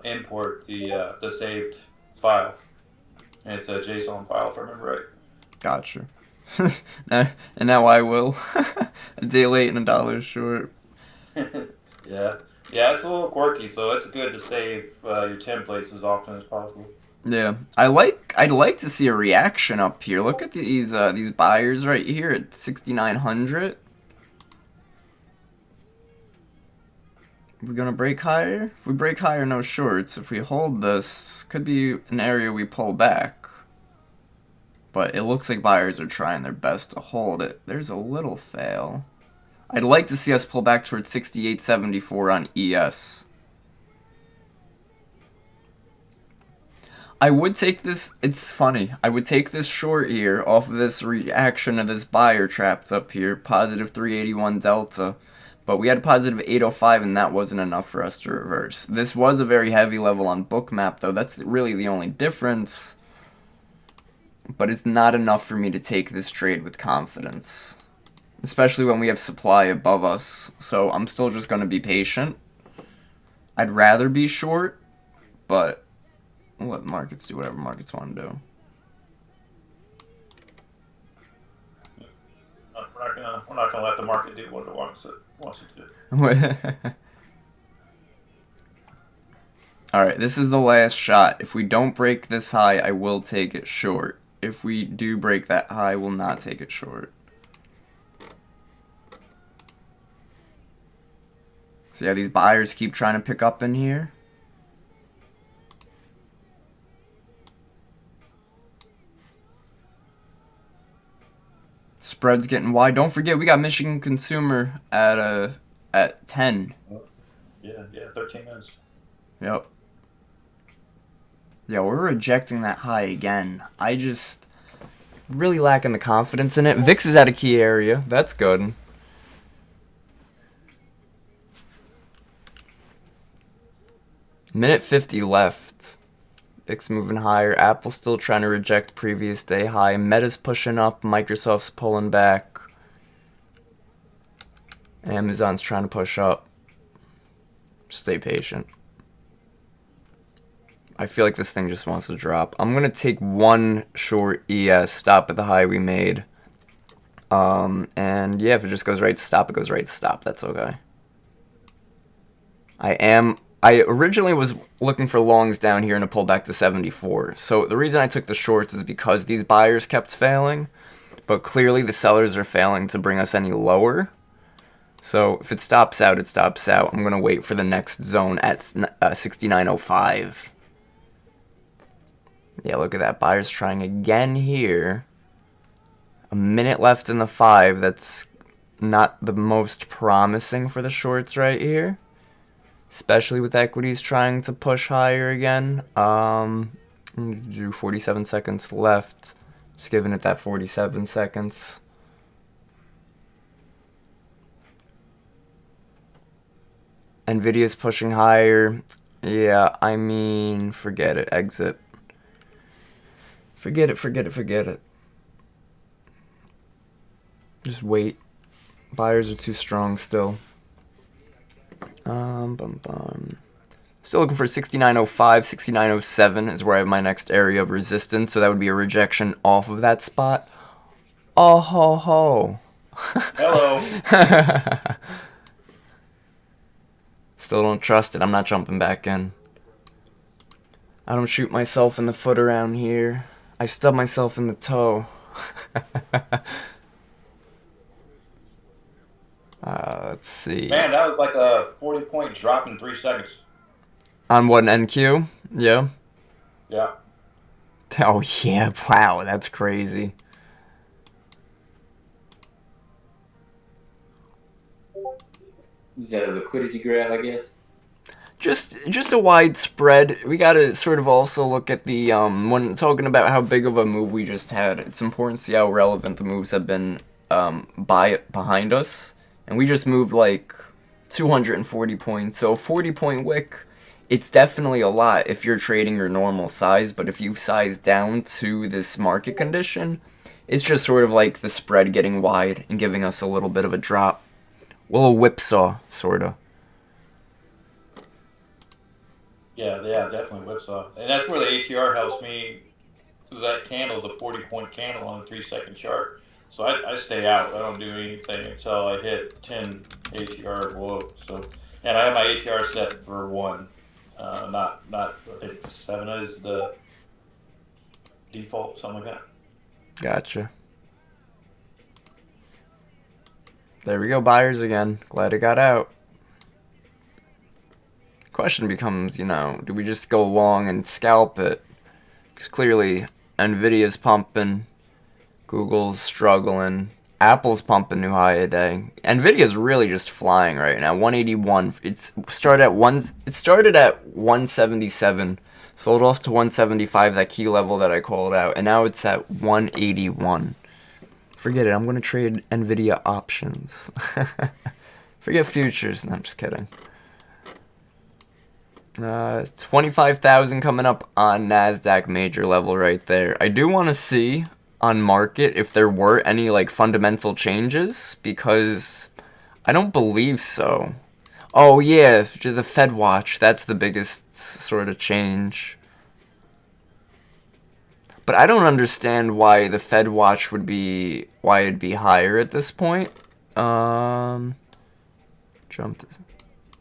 [SPEAKER 2] import the saved file, and it's a JSON file if I remember right.
[SPEAKER 1] Got you. And now I will. A day late and $1 short.
[SPEAKER 2] Yeah, it's a little quirky, so it's good to save your templates as often as possible.
[SPEAKER 1] Yeah, I'd like to see a reaction up here. Look at these buyers right here at 6,900. We're gonna break higher. If we break higher, no shorts. If we hold this, could be an area we pull back. But it looks like buyers are trying their best to hold it. There's a little fail. I'd like to see us pull back towards 68.74 on ES. I would take this, it's funny, I would take this short here off of this reaction of this buyer trapped up here, positive 381 delta, but we had positive 805 and that wasn't enough for us to reverse. This was a very heavy level on Bookmap though, that's really the only difference, but it's not enough for me to take this trade with confidence, especially when we have supply above us, so I'm still just going to be patient. I'd rather be short, but we'll let markets do whatever markets want to do.
[SPEAKER 2] We're not gonna let the market do what it wants it to do.
[SPEAKER 1] Alright, this is the last shot. If we don't break this high, I will take it short. If we do break that high, I will not take it short. So yeah, these buyers keep trying to pick up in here. Spread's getting wide. Don't forget, we got Michigan Consumer at 10.
[SPEAKER 2] Yeah, 13 minutes.
[SPEAKER 1] Yep. Yeah, we're rejecting that high again. I just really lacking the confidence in it. VIX is at a key area. That's good. Minute 50 left. VIX moving higher. Apple still trying to reject previous day high. Meta's pushing up. Microsoft's pulling back. Amazon's trying to push up. Stay patient. I feel like this thing just wants to drop. I'm going to take one short ES, stop at the high we made. And yeah, if it just goes right to stop, it goes right to stop. That's okay. I originally was looking for longs down here and a pull back to 74. So the reason I took the shorts is because these buyers kept failing. But clearly the sellers are failing to bring us any lower. So if it stops out, it stops out. I'm going to wait for the next zone at 69.05. Yeah, look at that. Buyers trying again here. A minute left in the 5. That's not the most promising for the shorts right here. Especially with equities trying to push higher again. Do 47 seconds left. Just giving it that 47 seconds. Nvidia's pushing higher. Yeah, I mean, forget it. Exit. Forget it. Just wait. Buyers are too strong still. Still looking for 69.05, 69.07 is where I have my next area of resistance, so that would be a rejection off of that spot. Oh ho ho.
[SPEAKER 2] Hello.
[SPEAKER 1] Still don't trust it. I'm not jumping back in. I don't shoot myself in the foot around here. I stub myself in the toe. Let's see.
[SPEAKER 2] Man, that was like a 40-point drop in 3 seconds.
[SPEAKER 1] On what, an NQ? Yeah.
[SPEAKER 2] Yeah.
[SPEAKER 1] Oh yeah, wow, that's crazy.
[SPEAKER 3] Is that a liquidity grab, I guess?
[SPEAKER 1] Just a wide spread. We gotta sort of also look at the when talking about how big of a move we just had. It's important to see how relevant the moves have been behind us, and we just moved like 240 points. So 40-point wick, it's definitely a lot if you're trading your normal size, but if you size down to this market condition, it's just sort of like the spread getting wide and giving us a little bit of a drop. Well, a whipsaw, sort of.
[SPEAKER 2] Yeah, definitely whipsaw. And that's where the ATR helps me. That candle is a 40-point candle on a 3-second chart. So I stay out. I don't do anything until I hit 10 ATR below. So, and I have my ATR set for 1. Not I think 7 is the default, something like that.
[SPEAKER 1] Gotcha. There we go, buyers again. Glad it got out. Question becomes, do we just go long and scalp it? Because clearly, Nvidia's pumping, Google's struggling, Apple's pumping new high a day. Nvidia's really just flying right now. 181. It started at 177, sold off to 175, that key level that I called out, and now it's at 181. Forget it. I'm gonna trade Nvidia options. Forget futures. No, I'm just kidding. 25,000 coming up on NASDAQ major level right there. I do want to see on market if there were any like fundamental changes, because I don't believe so. Oh yeah, the Fed watch, that's the biggest sort of change. But I don't understand why the Fed watch would be, why it'd be higher at this point. Jumped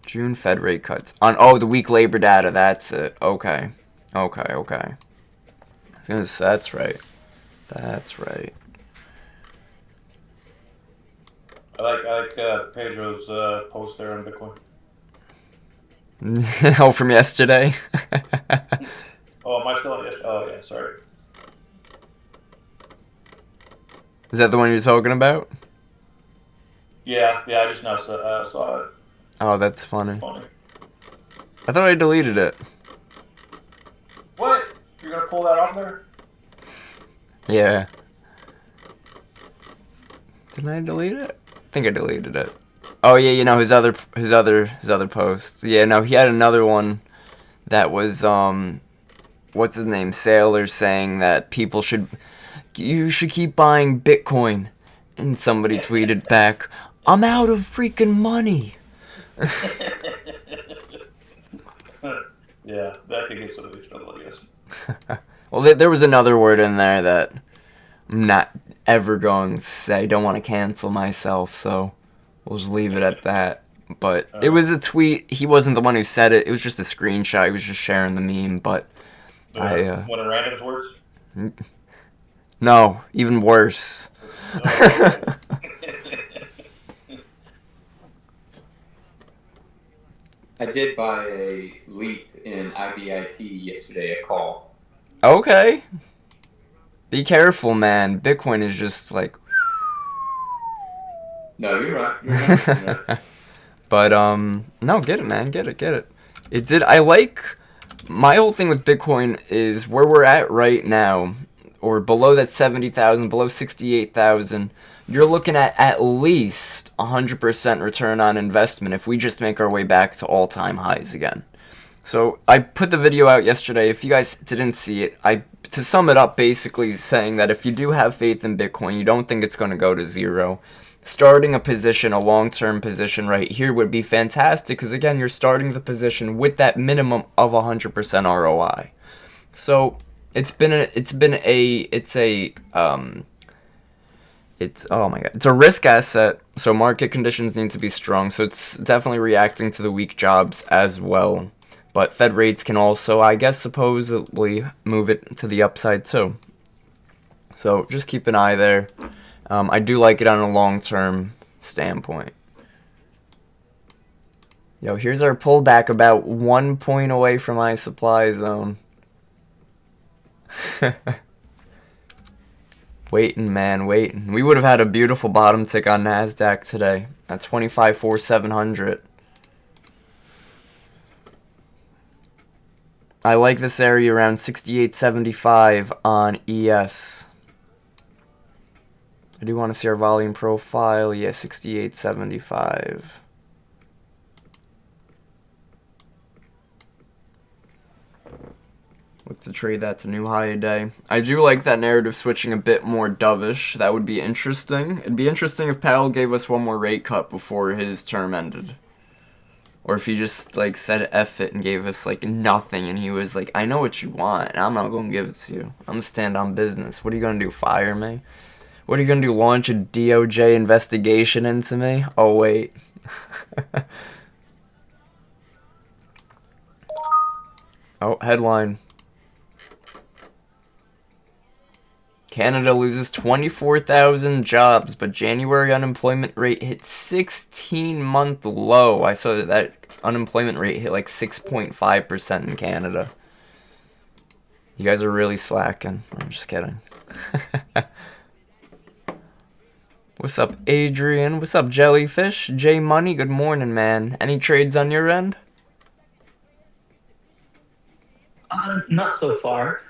[SPEAKER 1] June Fed rate cuts on, oh, the week labor data, that's it. Okay. I was gonna say, that's right.
[SPEAKER 2] I like Pedro's post there on Bitcoin.
[SPEAKER 1] Oh, from yesterday?
[SPEAKER 2] Oh, am I still on? Yes. Oh, yeah. Sorry.
[SPEAKER 1] Is that the one you're talking about?
[SPEAKER 2] Yeah. I just now saw it.
[SPEAKER 1] Oh, that's funny.
[SPEAKER 2] Funny.
[SPEAKER 1] I thought I deleted it.
[SPEAKER 2] What? You're gonna pull that off there?
[SPEAKER 1] Yeah. Didn't I delete it? I think I deleted it. Oh yeah, his other posts. Yeah, no, he had another one that was what's his name? Sailor, saying that you should keep buying Bitcoin. And somebody tweeted back, "I'm out of freaking money."
[SPEAKER 2] Yeah, that could get somebody in trouble, I guess.
[SPEAKER 1] Well, there was another word in there that I'm not ever going to say. Don't want to cancel myself, so we'll just leave it at that. But it was a tweet. He wasn't the one who said it. It was just a screenshot. He was just sharing the meme. But
[SPEAKER 2] One of Random's words?
[SPEAKER 1] No, even worse.
[SPEAKER 3] I did buy a leap in IBIT yesterday, a call.
[SPEAKER 1] Okay. Be careful, man. Bitcoin is just like...
[SPEAKER 3] No, you're right. Yeah.
[SPEAKER 1] But, no, get it, man. Get it. I like... My whole thing with Bitcoin is where we're at right now, or below that 70,000, below 68,000, you're looking at least 100% return on investment if we just make our way back to all-time highs again. So I put the video out yesterday. If you guys didn't see it, to sum it up, basically saying that if you do have faith in Bitcoin, you don't think it's going to go to zero, starting a position, a long-term position right here would be fantastic, because again, you're starting the position with that minimum of 100% ROI. So it's a risk asset, so market conditions need to be strong, so it's definitely reacting to the weak jobs as well. But Fed rates can also, I guess, supposedly move it to the upside too. So just keep an eye there. I do like it on a long-term standpoint. Yo, here's our pullback about 1 point away from my supply zone. Waiting, man, waiting. We would have had a beautiful bottom tick on NASDAQ today at 25,700. I like this area around 68.75 on ES. I do want to see our volume profile. Yeah, 68.75. Look to trade that to new high a day. I do like that narrative switching a bit more dovish. That would be interesting. It'd be interesting if Powell gave us one more rate cut before his term ended. Or if he just, like, said F it and gave us, like, nothing. And he was like, I know what you want, and I'm not going to give it to you. I'm going to stand on business. What are you going to do, fire me? What are you going to do, launch a DOJ investigation into me? Oh, wait. Oh, headline. Canada loses 24,000 jobs, but January unemployment rate hit 16-month low. I saw that unemployment rate hit like 6.5% in Canada. You guys are really slacking. I'm just kidding. What's up, Adrian? What's up, Jellyfish? J Money, good morning, man. Any trades on your end?
[SPEAKER 4] Not so far.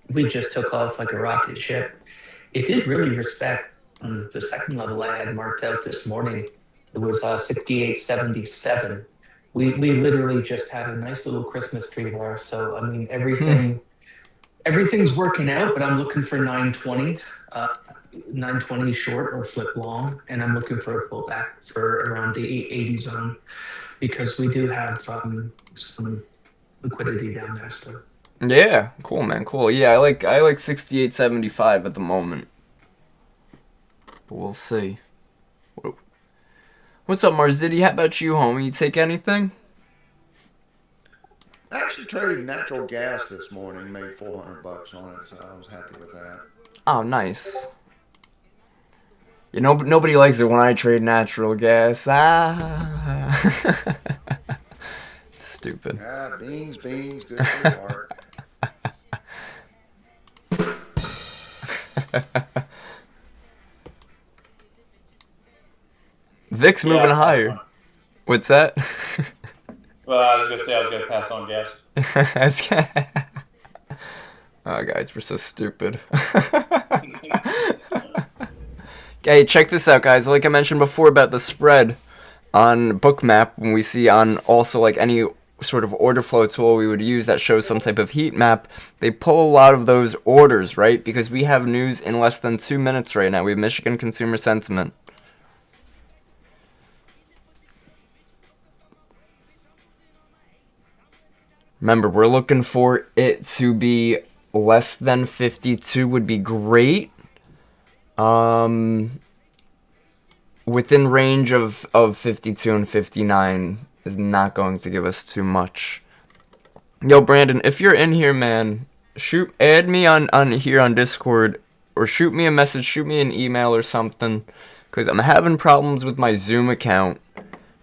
[SPEAKER 4] We just took off like a rocket ship. It did really respect the second level I had marked out this morning. It was 68.77. We literally just had a nice little Christmas tree there. So I mean everything's working out, but I'm looking for 920. 920 short or flip long, and I'm looking for a pullback for around the 880 zone because we do have some liquidity down there still.
[SPEAKER 1] Yeah, cool, man, cool. Yeah, I like 68.75 at the moment, but we'll see. Whoa. What's up, Marzidi? How about you, homie? You take anything?
[SPEAKER 5] I actually traded natural gas this morning, made $400 on it, so I was happy with that.
[SPEAKER 1] Oh, nice. You know, nobody likes it when I trade natural gas. Ah. Stupid.
[SPEAKER 5] Ah, beans, good for the heart.
[SPEAKER 1] Vic's moving higher. What's that?
[SPEAKER 2] Well, I was going to say I was going to pass on gas.
[SPEAKER 1] Oh, guys, we're so stupid. Hey, check this out, guys. Like I mentioned before about the spread on Bookmap, when we see on also like any sort of order flow tool we would use that shows some type of heat map, they pull a lot of those orders, right? Because we have news in less than 2 minutes right now. We have Michigan consumer sentiment. Remember, we're looking for it to be less than 52 would be great. Within range of 52 and 59 is not going to give us too much. Yo, Brandon, if you're in here, man, add me on here on Discord, or shoot me a message, shoot me an email or something, because I'm having problems with my Zoom account.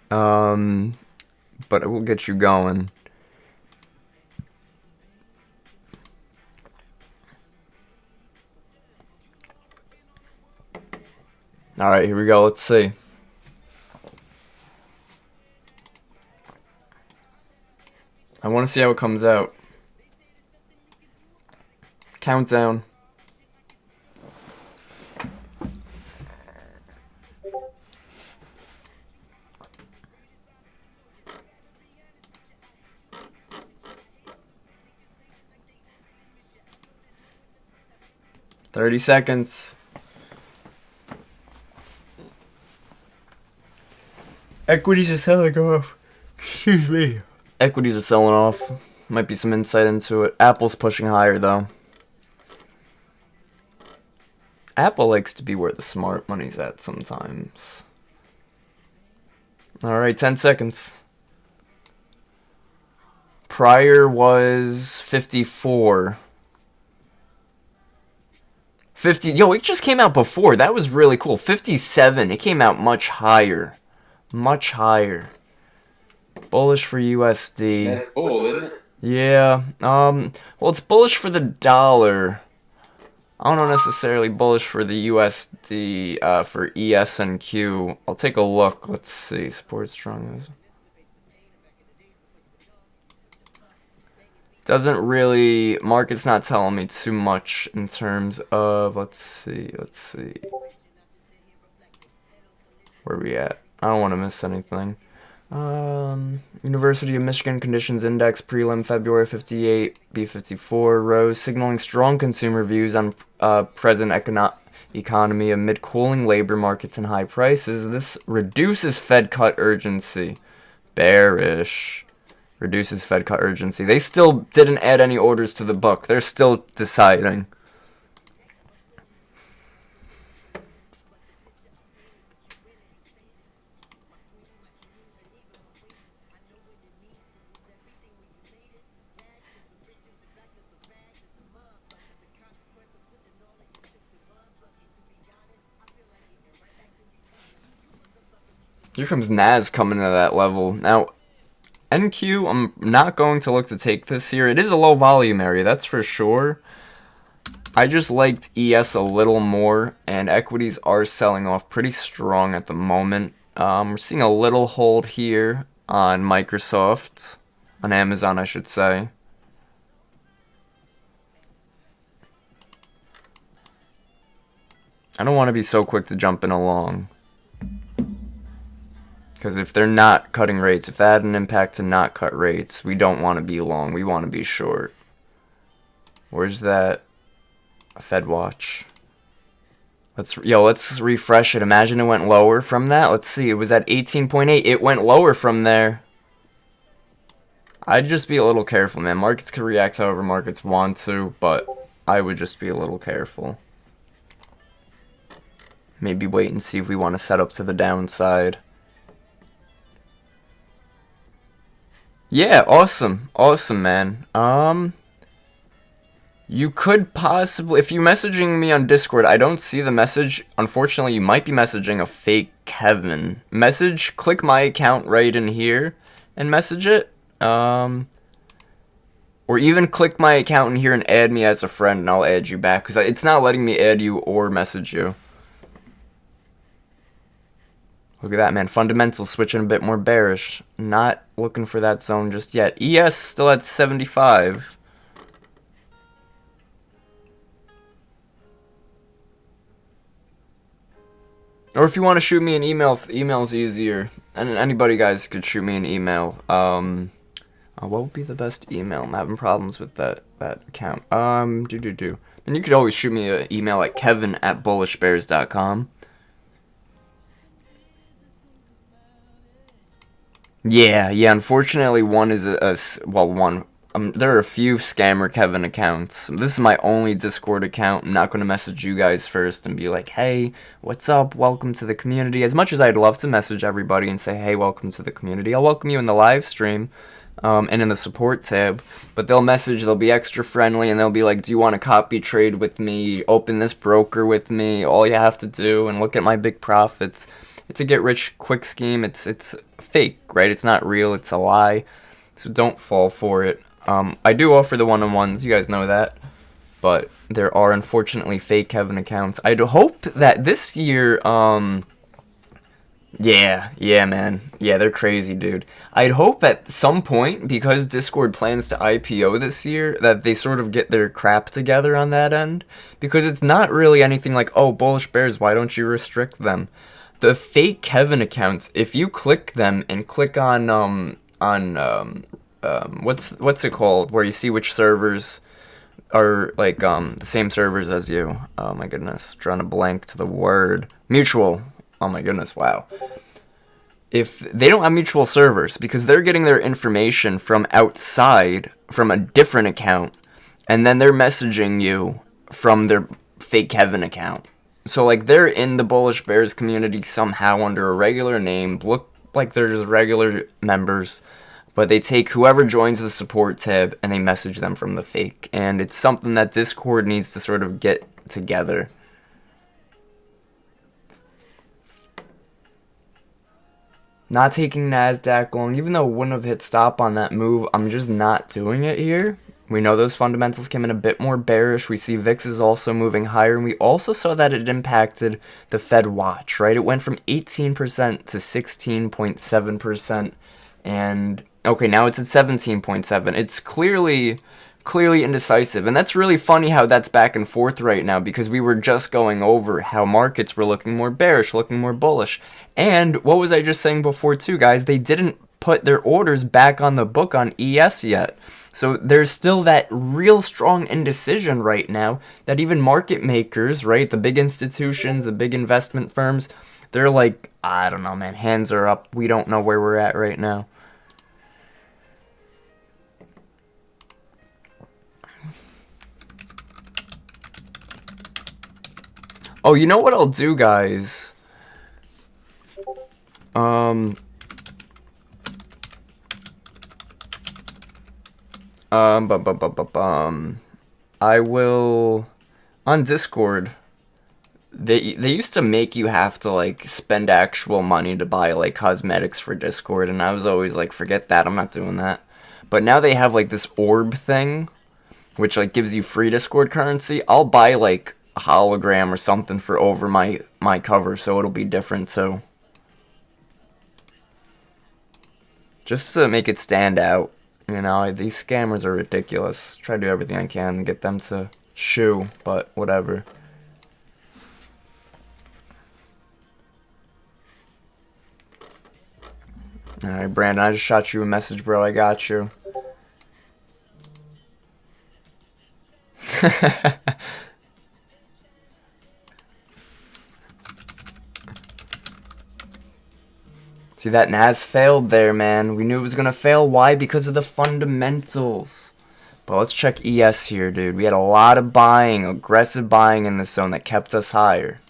[SPEAKER 1] But it will get you going. Alright, here we go. Let's see. I want to see how it comes out. Countdown. "30 seconds. Equities are selling off. Excuse me. Equities are selling off. Might be some insight into it. Apple's pushing higher, though. Apple likes to be where the smart money's at sometimes. Alright, 10 seconds. Prior was 54. 50. Yo, it just came out before. That was really cool. 57. It came out much higher. Much higher. Bullish for USD.
[SPEAKER 3] That's cool, isn't it?
[SPEAKER 1] Yeah. Well, it's bullish for the dollar. I don't know necessarily bullish for the USD, for ES and Q. I'll take a look. Let's see. Support strong. Doesn't really, market's not telling me too much in terms of, let's see. Where are we at? I don't want to miss anything. University of Michigan Conditions Index prelim February 58, B54 rose, signaling strong consumer views on present economy amid cooling labor markets and high prices. This reduces Fed cut urgency. Bearish. Reduces Fed cut urgency. They still didn't add any orders to the book. They're still deciding. Here comes Naz coming to that level. Now, NQ, I'm not going to look to take this here. It is a low volume area, that's for sure. I just liked ES a little more, and equities are selling off pretty strong at the moment. We're seeing a little hold here on Microsoft, on Amazon, I should say. I don't want to be so quick to jump in along. Because if they're not cutting rates, if that had an impact to not cut rates, we don't want to be long. We want to be short. Where's that Fed watch? Let's refresh it. Imagine it went lower from that. Let's see. It was at 18.8. It went lower from there. I'd just be a little careful, man. Markets can react however markets want to, but I would just be a little careful. Maybe wait and see if we want to set up to the downside. Yeah, awesome. Awesome, man. You could possibly, if you're messaging me on Discord, I don't see the message. Unfortunately, you might be messaging a fake Kevin. Click my account right in here and message it. Or even click my account in here and add me as a friend and I'll add you back. Because it's not letting me add you or message you. Look at that, man. Fundamentals switching a bit more bearish. Not looking for that zone just yet. ES still at 75. Or if you want to shoot me an email, email's easier. And anybody, guys, could shoot me an email. What would be the best email? I'm having problems with that account. And you could always shoot me an email at kevin@bullishbrs.com. Yeah, unfortunately one is there are a few scammer Kevin accounts. This is my only Discord account. I'm not going to message you guys first and be like, hey, what's up, welcome to the community. As much as I'd love to message everybody and say, hey, welcome to the community, I'll welcome you in the live stream and in the support tab, but they'll be extra friendly and they'll be like, do you want to copy trade with me, open this broker with me, all you have to do, and look at my big profits. It's a get-rich-quick scheme. It's fake, right? It's not real. It's a lie. So don't fall for it. I do offer the one-on-ones. You guys know that. But there are, unfortunately, fake Kevin accounts. I'd hope that this year, yeah, man. Yeah, they're crazy, dude. I'd hope at some point, because Discord plans to IPO this year, that they sort of get their crap together on that end. Because it's not really anything like, oh, Bullish Bears, why don't you restrict them? The fake Kevin accounts, if you click them and click on what's it called, where you see which servers are like the same servers as you. Oh my goodness, drawing a blank to the word. Mutual. Oh my goodness, wow. If they don't have mutual servers because they're getting their information from outside from a different account and then they're messaging you from their fake Kevin account. So, like, they're in the Bullish Bears community somehow under a regular name, look like they're just regular members, but they take whoever joins the support tab and they message them from the fake. And it's something that Discord needs to sort of get together. Not taking NASDAQ long, even though it wouldn't have hit stop on that move, I'm just not doing it here. We know those fundamentals came in a bit more bearish. We see VIX is also moving higher, and we also saw that it impacted the Fed watch, right? It went from 18% to 16.7%, and okay, now it's at 17.7. It's clearly indecisive, and that's really funny how that's back and forth right now, because we were just going over how markets were looking more bearish, looking more bullish. And what was I just saying before too, guys? They didn't put their orders back on the book on ES yet. So there's still that real strong indecision right now that even market makers, right, the big institutions, the big investment firms, they're like, I don't know, man, hands are up. We don't know where we're at right now. Oh, you know what I'll do, guys? I will on Discord. They used to make you have to like spend actual money to buy like cosmetics for Discord, and I was always like, forget that, I'm not doing that. But now they have like this orb thing, which like gives you free Discord currency. I'll buy like a hologram or something for over my cover, so it'll be different too. Just to make it stand out. You know, these scammers are ridiculous. Try to do everything I can to get them to shoo, but whatever. Alright, Brandon, I just shot you a message, bro. I got you. See, that Nas failed there, man. We knew it was going to fail. Why? Because of the fundamentals. But let's check ES here, dude. We had a lot of buying, aggressive buying in this zone that kept us higher.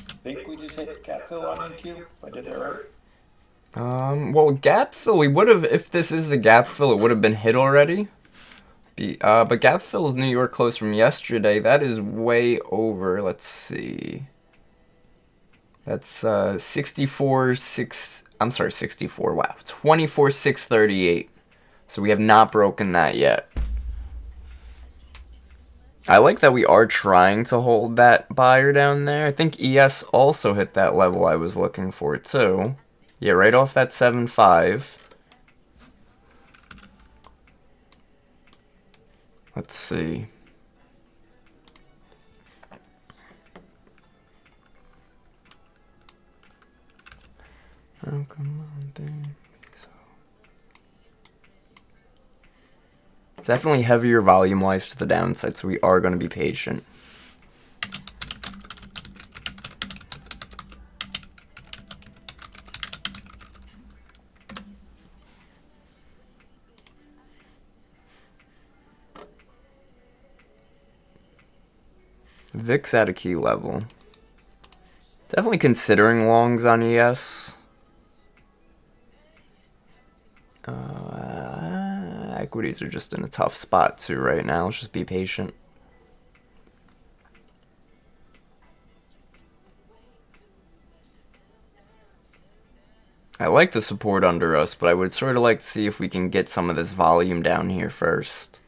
[SPEAKER 2] I think we just hit gap fill on NQ, if I did that right.
[SPEAKER 1] Well, gap fill, we would have, if this is the gap fill, it would have been hit already. But gap fill is New York close from yesterday. That is way over. Let's see. That's 64. Wow, 24,638. So we have not broken that yet. I like that we are trying to hold that buyer down there. I think ES also hit that level I was looking for too. Yeah, right off that 7.5. Let's see. Oh, come on, dang. Definitely heavier volume-wise to the downside, so we are going to be patient. VIX at a key level. Definitely considering longs on ES. Equities are just in a tough spot too right now. Let's just be patient. I like the support under us, but I would sort of like to see if we can get some of this volume down here first.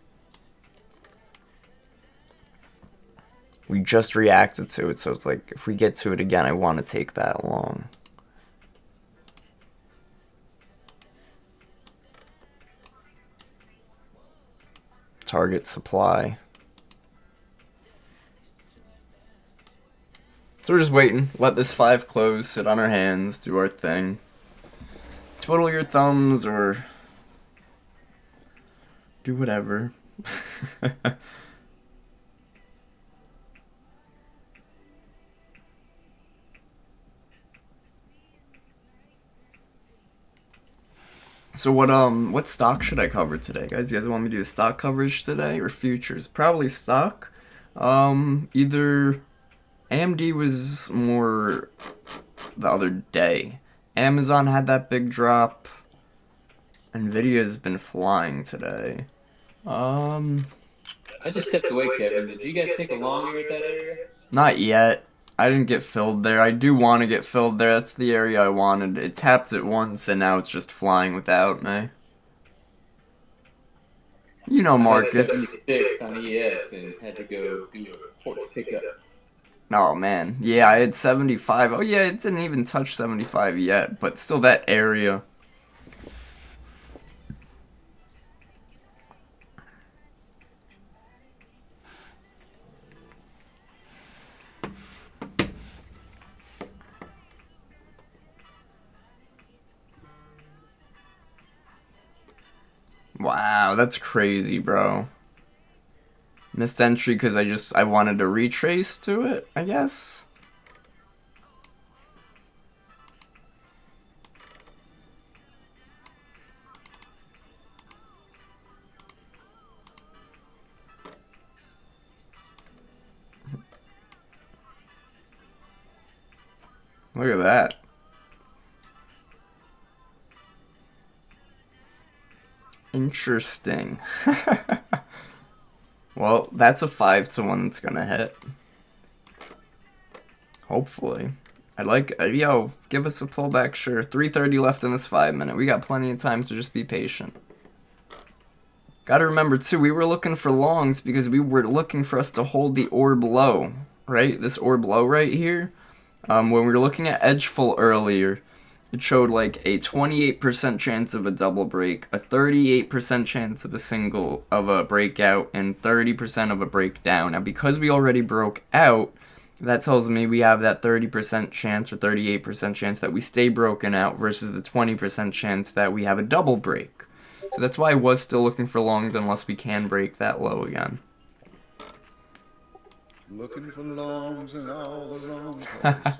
[SPEAKER 1] We just reacted to it, so it's like if we get to it again, I want to take that long. Target supply. So we're just waiting. Let this 5 close, sit on our hands, do our thing. Twiddle your thumbs or do whatever. So what stock should I cover today, guys? You guys want me to do stock coverage today or futures? Probably stock. Either AMD was more the other day. Amazon had that big drop. Nvidia's been flying today.
[SPEAKER 3] I just stepped away, Kevin. Did you guys take a long here at that area?
[SPEAKER 1] Not yet. I didn't get filled there. I do want to get filled there. That's the area I wanted. It tapped it once, and now it's just flying without me. You know markets.
[SPEAKER 3] I had 76 on ES and had to go do a porch pickup.
[SPEAKER 1] Oh, man. Yeah, I had 75. Oh, yeah, it didn't even touch 75 yet, but still that area. Wow, that's crazy, bro. Missed entry because I wanted to retrace to it, I guess. Look at that. Interesting. Well, that's a 5-1 that's gonna hit. Hopefully. I'd like, yo, give us a pullback, sure. 3:30 left in this 5-minute. We got plenty of time to just be patient. Gotta remember, too, we were looking for longs because we were looking for us to hold the orb low, right? This orb low right here. When we were looking at Edgeful earlier, it showed like a 28% chance of a double break, a 38% chance of a breakout, and 30% of a breakdown. Now, because we already broke out, that tells me we have that 30% chance or 38% chance that we stay broken out versus the 20% chance that we have a double break. So that's why I was still looking for longs unless we can break that low again.
[SPEAKER 5] Looking for longs in all the wrong places.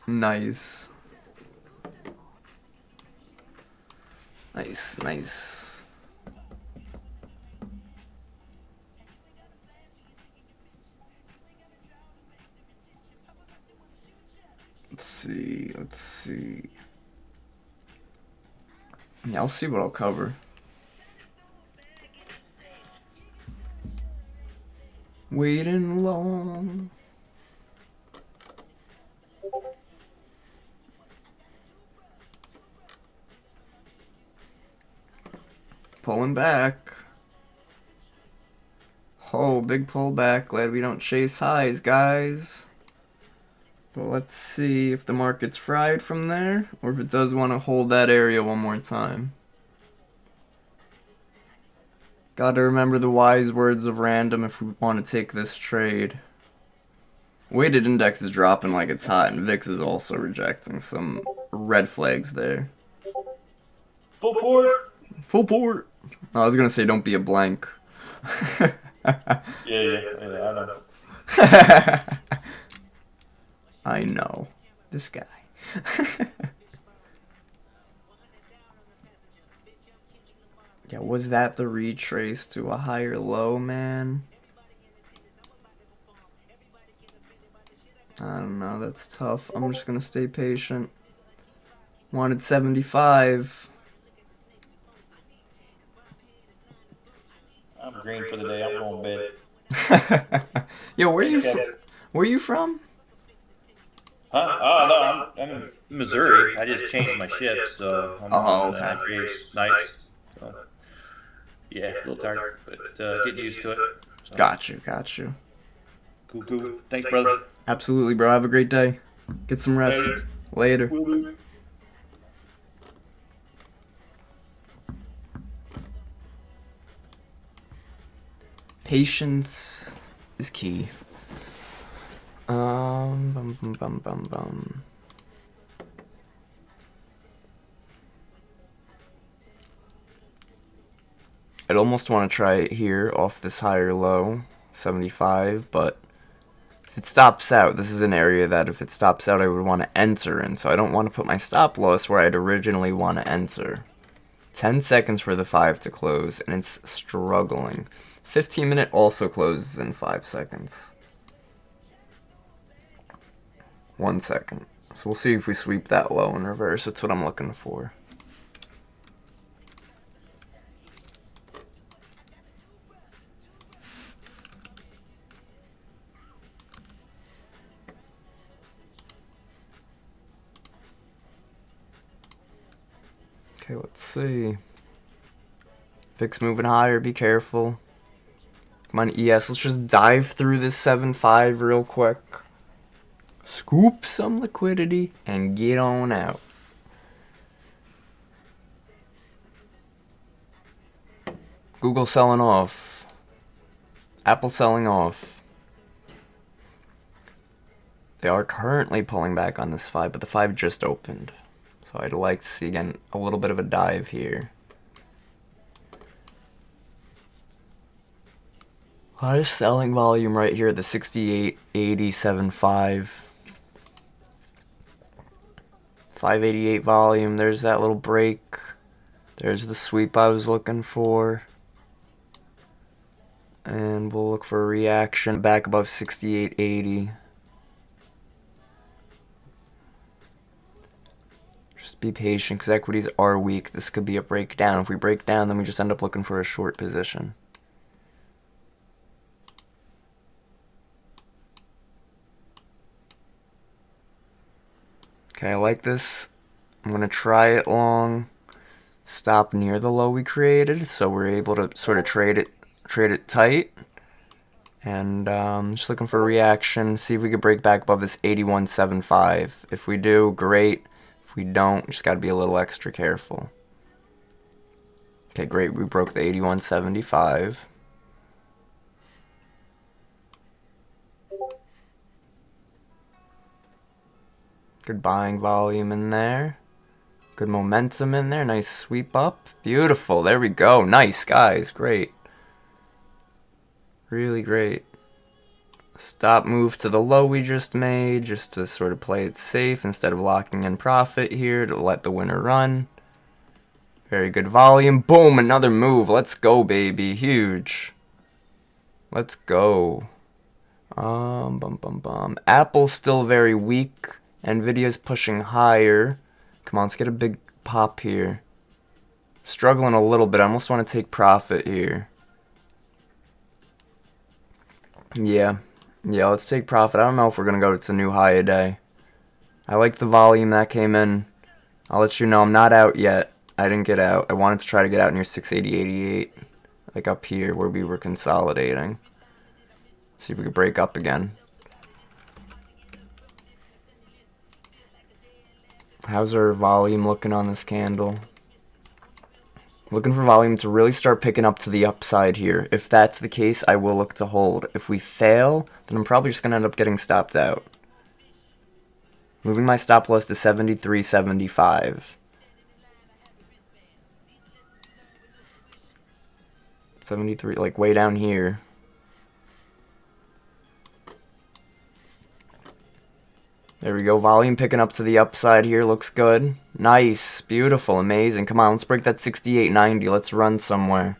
[SPEAKER 1] Nice. Nice. Let's see. Yeah, I'll see what I'll cover. Waiting long. Pulling back. Oh, big pullback. Glad we don't chase highs, guys. But let's see if the market's fried from there, or if it does want to hold that area one more time. Gotta remember the wise words of random if we want to take this trade. Weighted index is dropping like it's hot, and VIX is also rejecting some red flags there.
[SPEAKER 2] Full port.
[SPEAKER 1] Full port. I was gonna say don't be a blank.
[SPEAKER 2] Yeah, I know.
[SPEAKER 1] I know. This guy. Yeah, was that the retrace to a higher low, man? I don't know, that's tough. I'm just gonna stay patient. Wanted 75.
[SPEAKER 2] I'm green for the day. I'm going to bed.
[SPEAKER 1] Yo, where are you from?
[SPEAKER 2] Huh? Oh, no, I'm in Missouri. I just changed my shift, so I'm on
[SPEAKER 1] okay.
[SPEAKER 2] days, nights. So, yeah, a little tired, but getting used to it. So.
[SPEAKER 1] Got you.
[SPEAKER 2] Cool. Thanks, brother.
[SPEAKER 1] Absolutely, bro. Have a great day. Get some rest. Later. Patience is key. Bum. I'd almost want to try it here off this higher low, 75, but if it stops out, this is an area that if it stops out, I would want to enter in, so I don't want to put my stop loss where I'd originally want to enter. 10 seconds for the 5 to close, and it's struggling. 15-minute also closes in 5 seconds. 1 second. So we'll see if we sweep that low in reverse. That's what I'm looking for. Okay, let's see. VIX moving higher, be careful. Come on, ES, let's just dive through this 7.5 real quick. Scoop some liquidity and get on out. Google selling off. Apple selling off. They are currently pulling back on this 5, but the 5 just opened. So I'd like to see, again, a little bit of a dive here. Highest selling volume right here at the 68.87.5. 588 volume. There's that little break. There's the sweep I was looking for. And we'll look for a reaction back above 68.80. Just be patient because equities are weak. This could be a breakdown. If we break down, then we just end up looking for a short position. Okay, I like this. I'm going to try it long. Stop near the low we created, so we're able to sort of trade it tight. And just looking for a reaction. See if we could break back above this 81.75. If we do, great. If we don't, we just got to be a little extra careful. Okay, great. We broke the 81.75. Good buying volume in there. Good momentum in there. Nice sweep up. Beautiful. There we go. Nice, guys. Great. Really great. Stop move to the low we just made, just to sort of play it safe instead of locking in profit here to let the winner run. Very good volume. Boom, another move. Let's go, baby. Huge. Let's go. Apple's still very weak. Nvidia's pushing higher. Come on, let's get a big pop here. Struggling a little bit. I almost want to take profit here. Yeah, let's take profit. I don't know if we're going to go to a new high a day. I like the volume that came in. I'll let you know I'm not out yet. I didn't get out. I wanted to try to get out near 680.88. Like up here where we were consolidating. See if we could break up again. How's our volume looking on this candle? Looking for volume to really start picking up to the upside here. If that's the case, I will look to hold. If we fail, then I'm probably just going to end up getting stopped out. Moving my stop loss to 73.75. 73, like way down here. There we go. Volume picking up to the upside here. Looks good. Nice. Beautiful. Amazing. Come on. Let's break that 68.90. Let's run somewhere.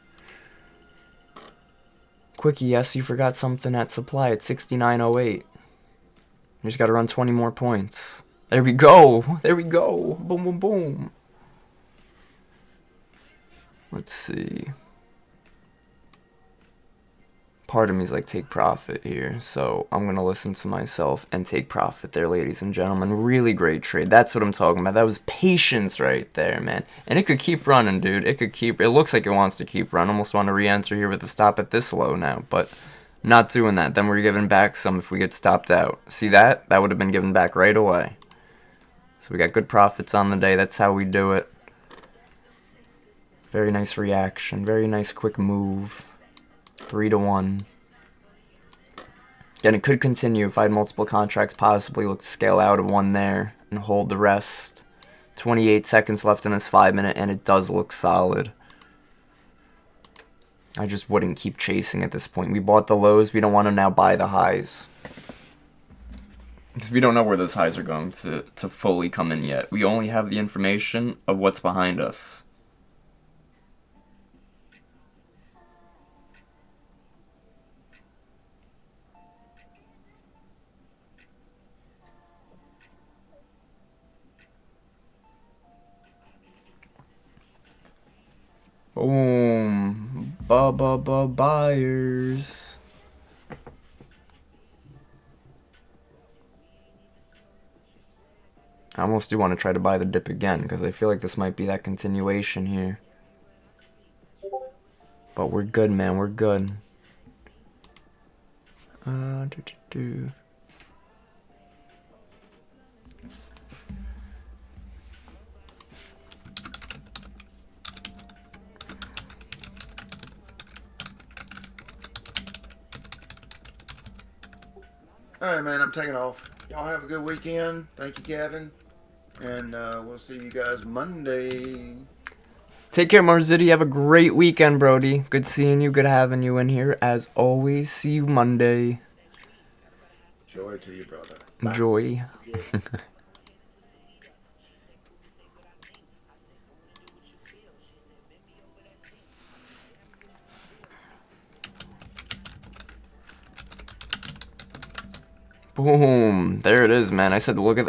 [SPEAKER 1] Quickie, yes, you forgot something at supply at 69.08. You just got to run 20 more points. There we go. There we go. Boom, boom, boom. Let's see. Part of me is like, take profit here, so I'm gonna listen to myself and take profit there, ladies and gentlemen. Really great trade. That's what I'm talking about. That was patience right there, man. And it could keep running, dude. It looks like it wants to keep running. Almost want to re-enter here with the stop at this low now, but not doing that. Then we're giving back some if we get stopped out. See that? That would have been given back right away. So we got good profits on the day. That's how we do it. Very nice reaction. Very nice quick move. 3-1. Again, it could continue if I had multiple contracts, possibly look to scale out of one there and hold the rest. 28 seconds left in this 5-minute, and it does look solid. I just wouldn't keep chasing at this point. We bought the lows. We don't want to now buy the highs. Because we don't know where those highs are going to fully come in yet. We only have the information of what's behind us. Boom. Buyers. I almost do want to try to buy the dip again because I feel like this might be that continuation here. But we're good, man. We're good.
[SPEAKER 5] All right, man, I'm taking off. Y'all have a good weekend. Thank you, Kevin. And we'll see you guys Monday.
[SPEAKER 1] Take care, Marziti. Have a great weekend, Brody. Good seeing you. Good having you in here. As always, see you Monday.
[SPEAKER 5] Joy to you, brother. Bye.
[SPEAKER 1] Joy. Boom. There it is, man. I said look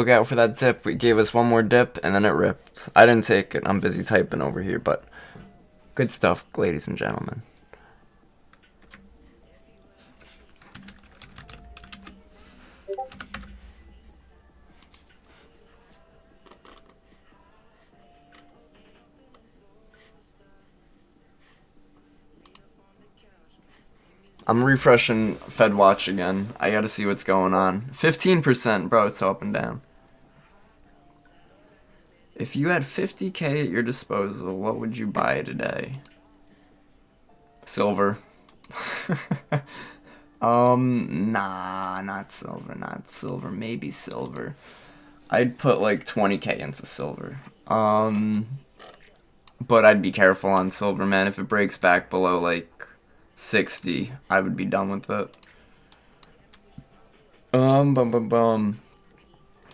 [SPEAKER 1] out for that dip. We gave us one more dip, and then it ripped. I didn't take it. I'm busy typing over here, but good stuff, ladies and gentlemen. I'm refreshing FedWatch again. I gotta see what's going on. 15%, bro, it's so up and down. If you had 50K at your disposal, what would you buy today? Silver. Nah, not silver, maybe silver. I'd put like 20K into silver. But I'd be careful on silver, man. If it breaks back below like 60, I would be done with it.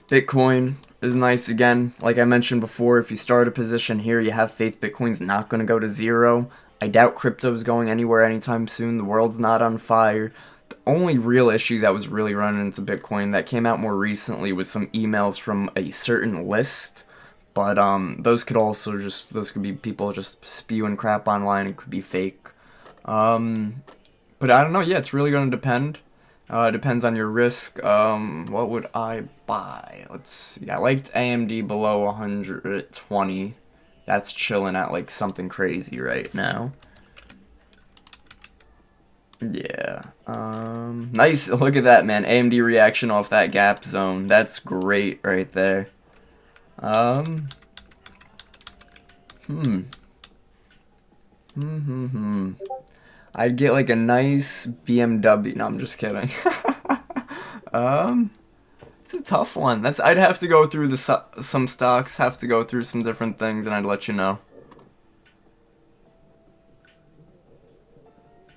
[SPEAKER 1] Bitcoin is nice again. Like I mentioned before, if you start a position here, you have faith Bitcoin's not going to go to zero. I doubt crypto's going anywhere anytime soon. The world's not on fire. The only real issue that was really running into Bitcoin that came out more recently was some emails from a certain list. But those could be people just spewing crap online. It could be fake. But I don't know. Yeah, it's really going to depend. It depends on your risk. What would I buy? Let's see. I liked AMD below 120. That's chilling at like something crazy right now. Yeah. Nice. Look at that, man. AMD reaction off that gap zone. That's great right there. I'd get like a nice BMW. No, I'm just kidding. It's a tough one. I'd have to go through some stocks, have to go through some different things, and I'd let you know.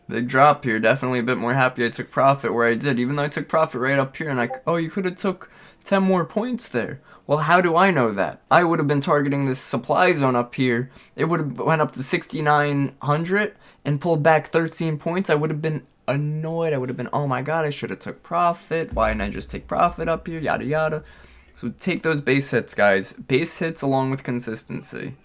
[SPEAKER 1] Big drop here. Definitely a bit more happy I took profit where I did, even though I took profit right up here. And oh, you could have took 10 more points there. Well, how do I know that? I would have been targeting this supply zone up here. It would have went up to 6,900 and pulled back 13 points. I would have been annoyed. I would have been, oh my god, I should have took profit. Why didn't I just take profit up here? Yada yada. So take those base hits, guys. Base hits along with consistency.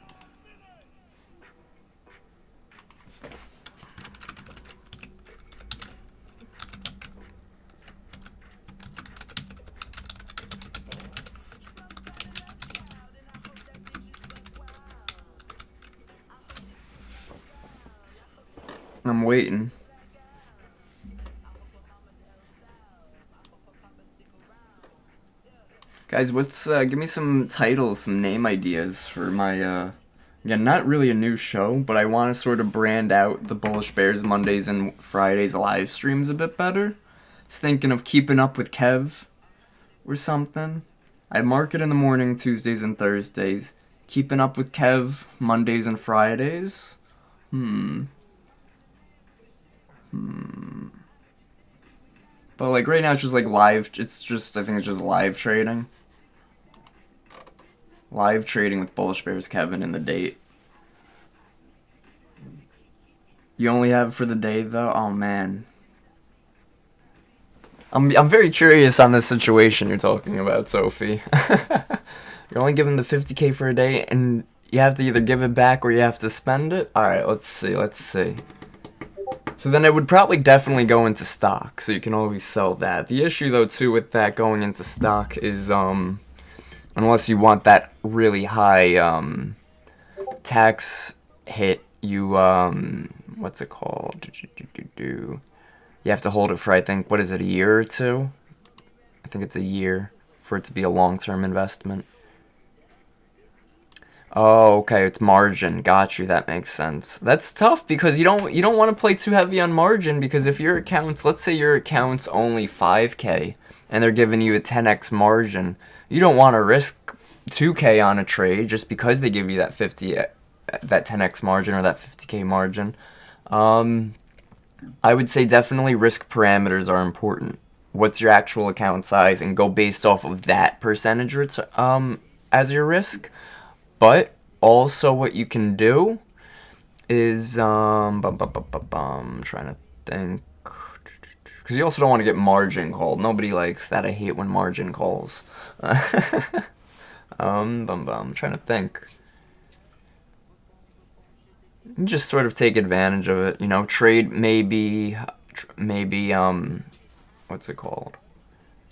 [SPEAKER 1] I'm waiting. Guys, give me some titles, some name ideas for my, again, not really a new show, but I want to sort of brand out the Bullish Bears Mondays and Fridays live streams a bit better. I was thinking of Keeping Up with Kev or something. I market in the morning, Tuesdays and Thursdays. Keeping Up with Kev, Mondays and Fridays. But like right now it's just like live, I think it's just live trading. Live trading with Bullish Bears Kevin in the date. You only have for the day though? Oh man. I'm very curious on this situation you're talking about, Sophie. You're only given the 50K for a day and you have to either give it back or you have to spend it? Alright, let's see. So then it would probably definitely go into stock, so you can always sell that. The issue though too with that going into stock is unless you want that really high tax hit, you what's it called? You have to hold it for, I think, what is it, a year or two? I think it's a year for it to be a long-term investment. Oh, okay, it's margin. Got you. That makes sense. That's tough because you don't want to play too heavy on margin, because if your accounts, let's say your account's only 5K and they're giving you a 10x margin, you don't want to risk 2K on a trade just because they give you that 50, that 10x margin or that 50K margin. I would say definitely risk parameters are important. What's your actual account size, and go based off of that percentage as your risk. But also what you can do is I'm trying to think, because you also don't want to get margin called. Nobody likes that. I hate when margin calls. I'm trying to think. You just sort of take advantage of it, you know. Trade maybe what's it called?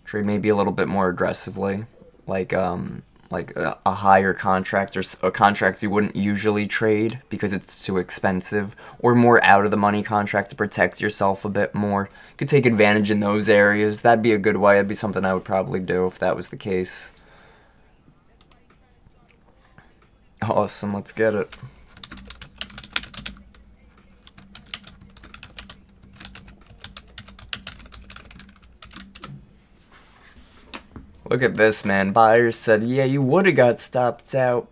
[SPEAKER 1] Trade maybe a little bit more aggressively, like a higher contract or a contract you wouldn't usually trade because it's too expensive, or more out of the money contract to protect yourself a bit more. You could take advantage in those areas. That'd be a good way. That'd be something I would probably do if that was the case. Awesome, let's get it. Look at this, man. Buyers said, yeah, you would have got stopped out.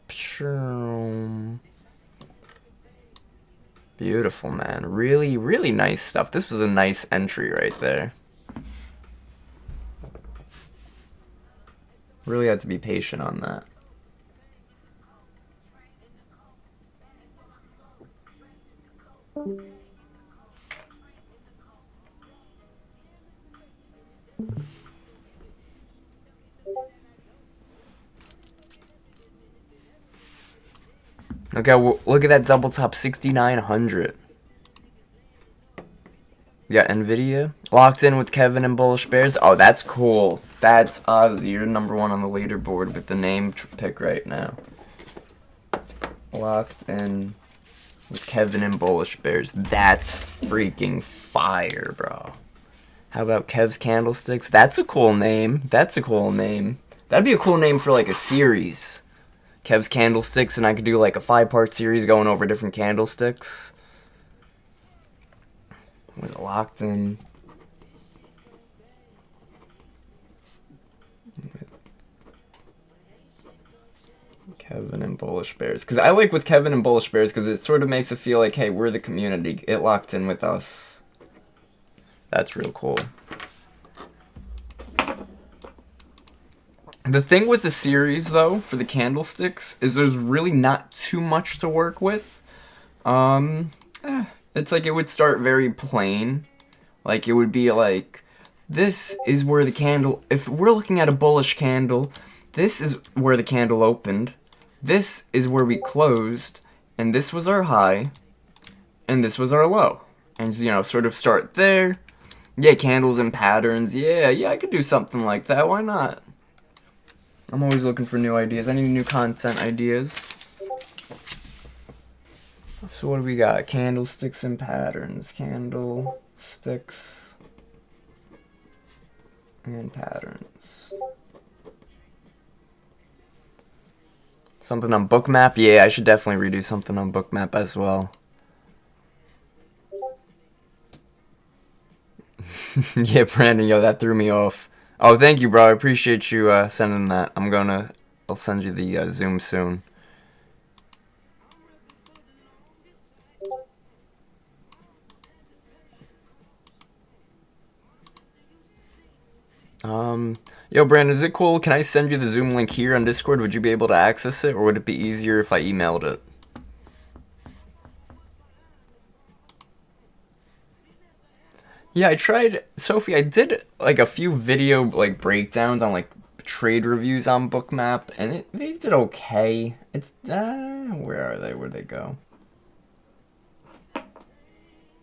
[SPEAKER 1] Beautiful, man. Really, really nice stuff. This was a nice entry right there. Really had to be patient on that. Okay, well, look at that double top, 6,900. Yeah, NVIDIA. Locked in with Kevin and Bullish Bears. Oh, that's cool. That's Ozzy. You're number one on the leaderboard with the name pick right now. Locked in with Kevin and Bullish Bears. That's freaking fire, bro. How about Kev's Candlesticks? That's a cool name. That's a cool name. That'd be a cool name for like a series. Kev's Candlesticks, and I could do like a 5-part series going over different candlesticks. Was it locked in? Kevin and Bullish Bears. Because I like with Kevin and Bullish Bears because it sort of makes it feel like, hey, we're the community. It locked in with us. That's real cool. The thing with the series, though, for the candlesticks, is there's really not too much to work with. It's like it would start very plain. Like, it would be like, this is where the candle... If we're looking at a bullish candle, this is where the candle opened. This is where we closed. And this was our high. And this was our low. And, you know, sort of start there. Yeah, candles and patterns. Yeah, I could do something like that. Why not? I'm always looking for new ideas. I need new content ideas. So what do we got? Candlesticks and patterns. Candlesticks and patterns. Something on Bookmap? Yeah, I should definitely redo something on Bookmap as well. Yeah, Brandon, yo, that threw me off. Oh, thank you, bro. I appreciate you sending that. I'll send you the Zoom soon. Yo, Brandon, is it cool? Can I send you the Zoom link here on Discord? Would you be able to access it, or would it be easier if I emailed it? Yeah, I tried, Sophie, I did like a few video like breakdowns on like trade reviews on Bookmap, and they did okay. It's, where are they? Where'd they go?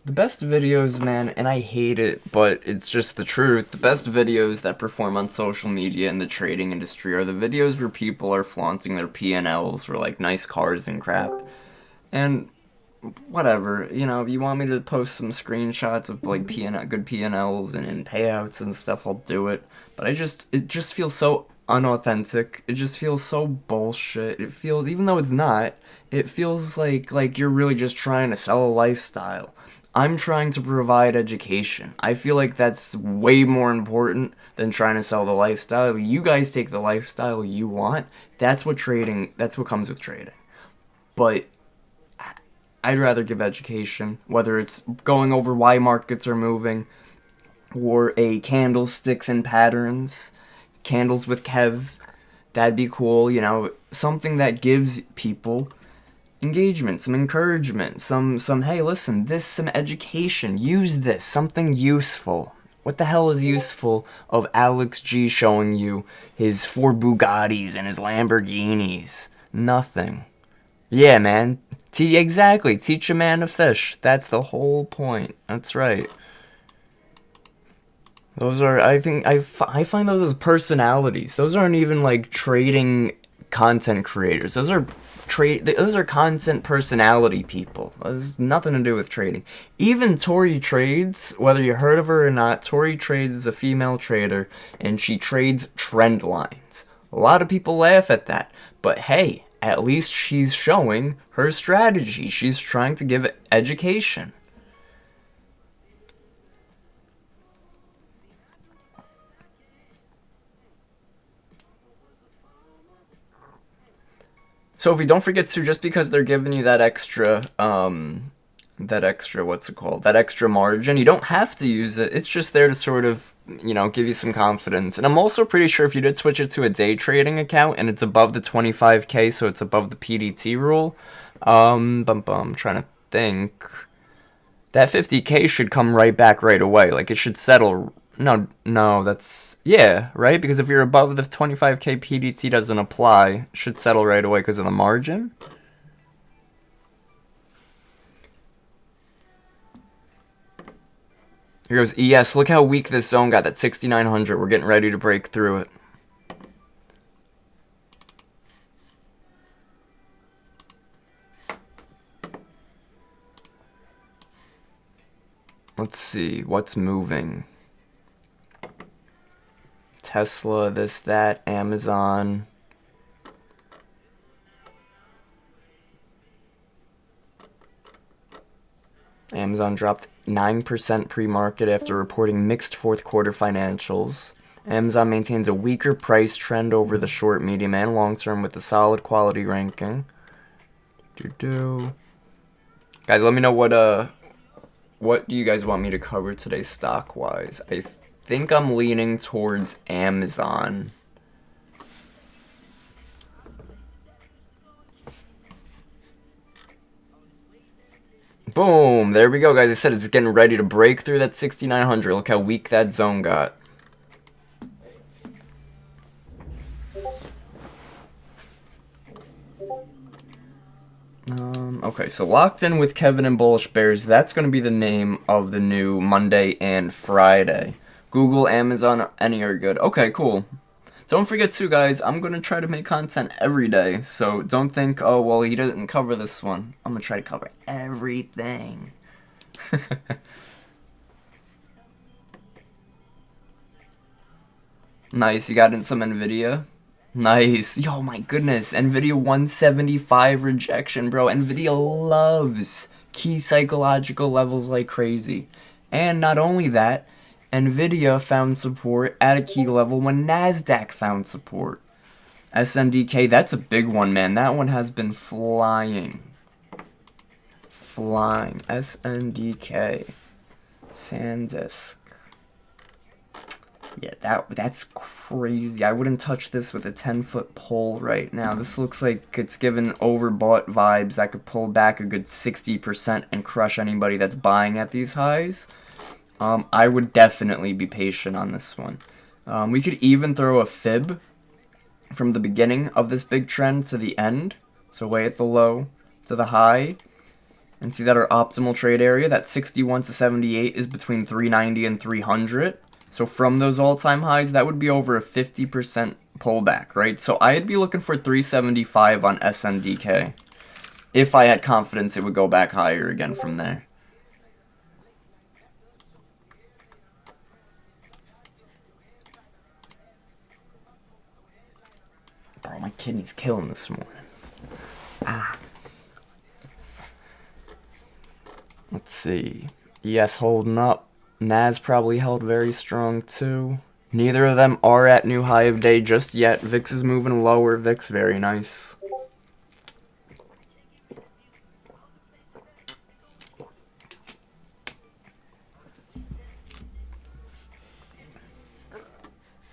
[SPEAKER 1] The best videos, man, and I hate it, but it's just the truth. The best videos that perform on social media in the trading industry are the videos where people are flaunting their P&Ls for like nice cars and crap. And whatever, you know, if you want me to post some screenshots of like good P&Ls and payouts and stuff, I'll do it. But it just feels so unauthentic. It just feels so bullshit. It feels, even though it's not, it feels like you're really just trying to sell a lifestyle. I'm trying to provide education. I feel like that's way more important than trying to sell the lifestyle. You guys take the lifestyle you want. That's what comes with trading. But I'd rather give education, whether it's going over why markets are moving, or a candlesticks and patterns, candles with Kev. That'd be cool, you know, something that gives people engagement, some encouragement, some hey, listen, some education, use this, something useful. What the hell is useful of Alex G showing you his 4 Bugattis and his Lamborghinis? Nothing. Yeah, man. Exactly. Teach a man to fish. That's the whole point. That's right. Those are, I find those as personalities. Those aren't even like trading content creators. Those are content personality people. There's nothing to do with trading. Even Tori Trades, whether you heard of her or not, Tori Trades is a female trader, and she trades trend lines. A lot of people laugh at that, but hey, at least she's showing her strategy. She's trying to give education. So if you don't forget to, just because they're giving you that extra, what's it called? That extra margin, you don't have to use it. It's just there to sort of, you know, give you some confidence. And I'm also pretty sure if you did switch it to a day trading account and it's above the 25K, so it's above the PDT rule, I'm trying to think, that 50K should come right back right away. Like, it should settle. No, that's, yeah, right? Because if you're above the 25K, PDT doesn't apply. It should settle right away because of the margin. Here goes ES. Look how weak this zone got, that 6,900. We're getting ready to break through it. Let's see, what's moving? Tesla, this, that, Amazon. Amazon dropped 9% pre-market after reporting mixed fourth quarter financials. Amazon maintains a weaker price trend over the short, medium, and long term with a solid quality ranking. Guys, let me know what do you guys want me to cover today stock-wise? I think I'm leaning towards Amazon. Boom! There we go, guys. I said it's getting ready to break through that 6,900. Look how weak that zone got. Okay, so Locked In with Kevin and Bullish Bears. That's going to be the name of the new Monday and Friday. Google, Amazon, any are good. Okay, cool. Don't forget too, guys, I'm going to try to make content every day. So don't think, oh, well, he didn't cover this one. I'm going to try to cover everything. Nice, you got in some NVIDIA? Nice. Yo, my goodness. NVIDIA 175 rejection, bro. NVIDIA loves key psychological levels like crazy. And not only that, NVIDIA found support at a key level when NASDAQ found support. SNDK, that's a big one, man. That one has been flying. Flying. SNDK. SanDisk. Yeah, that's crazy. I wouldn't touch this with a 10-foot pole right now. This looks like it's given overbought vibes that could pull back a good 60% and crush anybody that's buying at these highs. I would definitely be patient on this one. We could even throw a fib from the beginning of this big trend to the end. So way at the low to the high. And see that our optimal trade area, that 61 to 78, is between 390 and 300. So from those all-time highs, that would be over a 50% pullback, right? So I'd be looking for 375 on SNDK. If I had confidence it would go back higher again from there. Bro, my kidney's killing this morning. Let's see. Yes, holding up. Nas probably held very strong too. Neither of them are at new high of day just yet. VIX is moving lower. VIX very nice.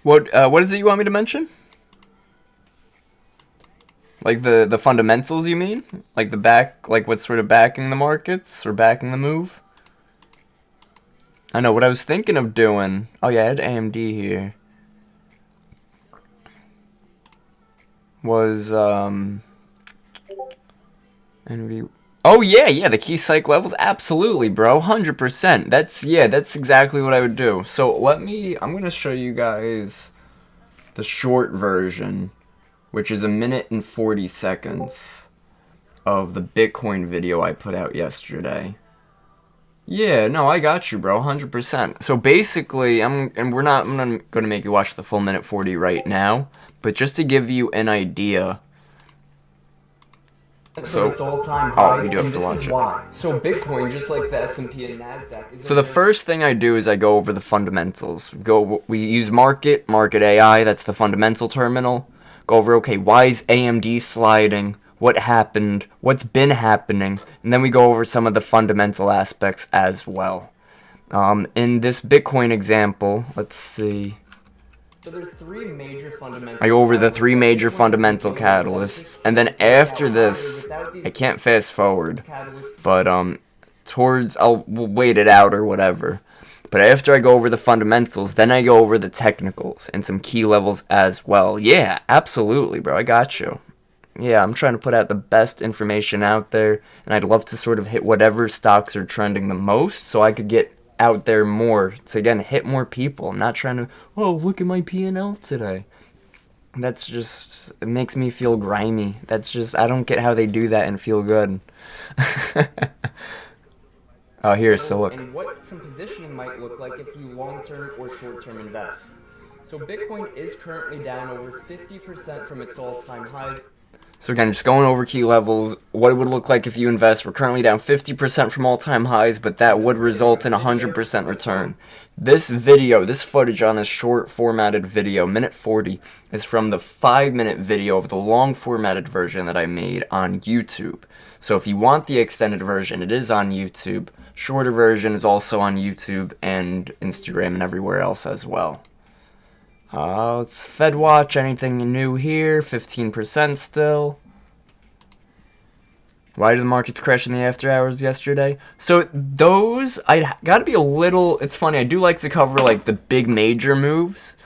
[SPEAKER 1] What is it you want me to mention? Like the fundamentals, you mean? Like like what's sort of backing the markets or backing the move? I know what I was thinking of doing. Oh yeah, I had AMD here. Was NV. Oh yeah, the key psych levels, absolutely, bro, 100%. That's exactly what I would do. So I'm gonna show you guys the short version, which is 1 minute and 40 seconds of the Bitcoin video I put out yesterday. Yeah, no, I got you, bro, 100%. So basically, I'm not gonna make you watch the full 1:40 right now, but just to give you an idea. So it's all-time highs, we do have to watch it. Why. So Bitcoin, just like the S&P and Nasdaq. So the first thing I do is I go over the fundamentals. We use market AI. That's the fundamental terminal. Go over, okay, why is AMD sliding? What happened? What's been happening? And then we go over some of the fundamental aspects as well. In this Bitcoin example, let's see. So there's 3 major fundamental. I go over the 3 major fundamental catalysts, and then after this, I can't fast forward, but we'll wait it out or whatever. But after I go over the fundamentals, then I go over the technicals and some key levels as well. Yeah, absolutely, bro. I got you. Yeah, I'm trying to put out the best information out there, and I'd love to sort of hit whatever stocks are trending the most so I could get out there more to, again, hit more people. I'm not trying to, oh, look at my P&L today. That's just, it makes me feel grimy. That's just, I don't get how they do that and feel good. Oh, here, so look. And what some positioning might look like if you long-term or short-term invest. So Bitcoin is currently down over 50% from its all-time high. So again, just going over key levels, what it would look like if you invest. We're currently down 50% from all-time highs, but that would result in 100% return. This video, this footage on this short formatted video, 1:40, is from the 5-minute video of the long formatted version that I made on YouTube. So if you want the extended version, it is on YouTube. Shorter version is also on YouTube and Instagram and everywhere else as well. Let's Fed watch, anything new here, 15% still. Why did the markets crash in the after hours yesterday? So those, I gotta be a little, it's funny, I do like to cover like the big major moves,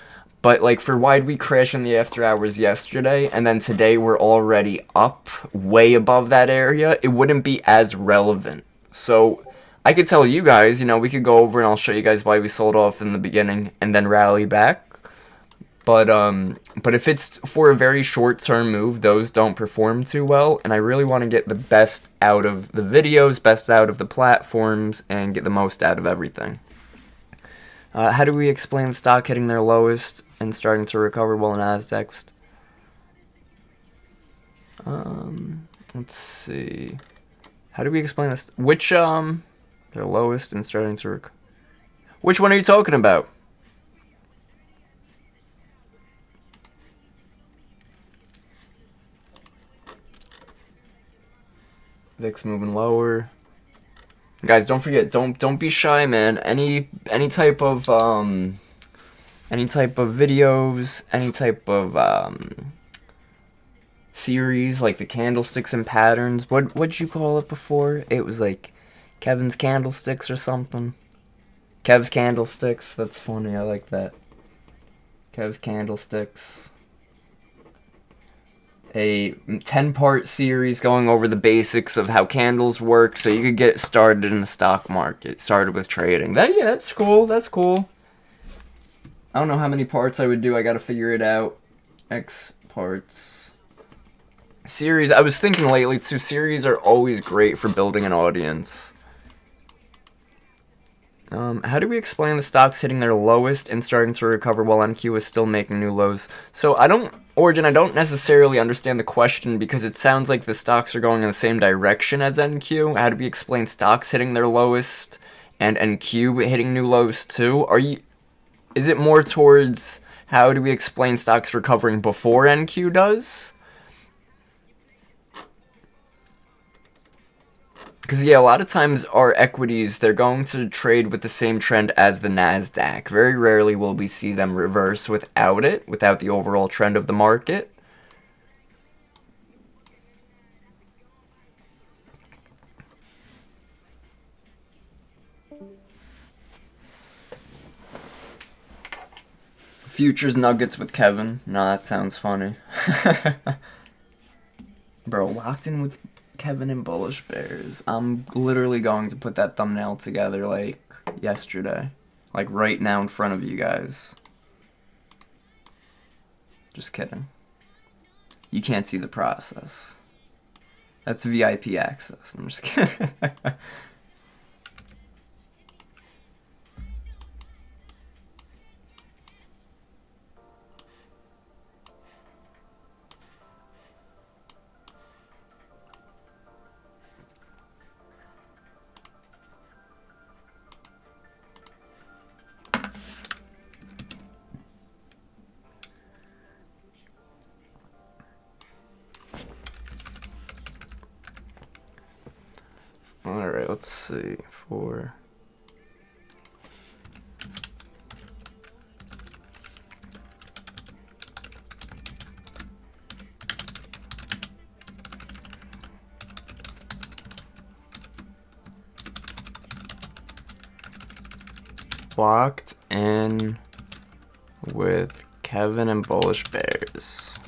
[SPEAKER 1] but like for why did we crash in the after hours yesterday, and then today we're already up way above that area, it wouldn't be as relevant. So I could tell you guys, we could go over and I'll show you guys why we sold off in the beginning and then rally back. But if it's for a very short-term move, those don't perform too well, and I really want to get the best out of the videos, best out of the platforms, and get the most out of everything. How do we explain the stock hitting their lowest and starting to recover while Nasdaq was... let's see. How do we explain this? Which, their lowest and starting to recover... Which one are you talking about? VIX moving lower. Guys, don't forget, don't be shy, man. Any type of videos, any type of series like the candlesticks and patterns. What'd you call it before? It was like Kevin's candlesticks or something. Kev's candlesticks. That's funny. I like that. Kev's candlesticks. A 10-part series going over the basics of how candles work so you could get started in the stock market, started with trading. That's cool, that's cool. I don't know how many parts I would do, I gotta figure it out. X parts. Series, I was thinking lately too, series are always great for building an audience. How do we explain the stocks hitting their lowest and starting to recover while NQ is still making new lows? So I don't necessarily understand the question because it sounds like the stocks are going in the same direction as NQ. How do we explain stocks hitting their lowest and NQ hitting new lows too. Is it more towards how do we explain stocks recovering before NQ does? Because, yeah, a lot of times our equities, they're going to trade with the same trend as the NASDAQ. Very rarely will we see them reverse without it, without the overall trend of the market. Futures Nuggets with Kevin. No, that sounds funny. Bro, locked in with Kevin and Bullish Bears. I'm literally going to put that thumbnail together like yesterday. Like right now in front of you guys. Just kidding. You can't see the process. That's VIP access. I'm just kidding. Alright, let's see. For locked in with Kevin and Bullish Bears.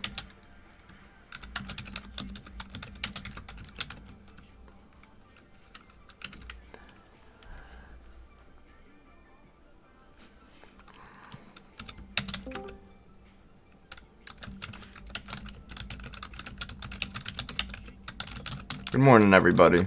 [SPEAKER 1] Good morning, everybody.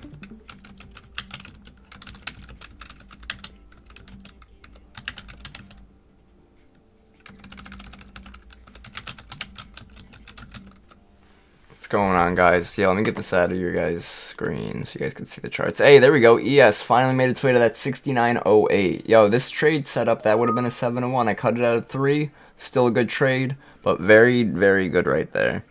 [SPEAKER 1] What's going on, guys? Yeah, let me get this out of your guys' screen so you guys can see the charts. Hey, there we go. ES finally made its way to that 69.08. Yo, this trade setup, that would have been a 7-1. I cut it out of 3. Still a good trade, but very, very good right there.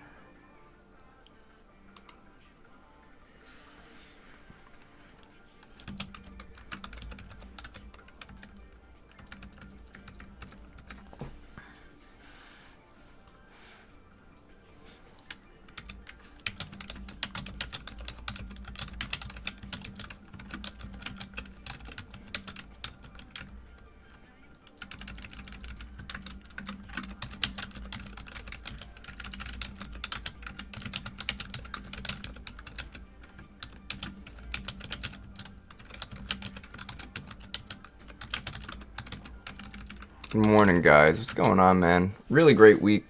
[SPEAKER 1] Good morning, guys. What's going on, man? Really great week.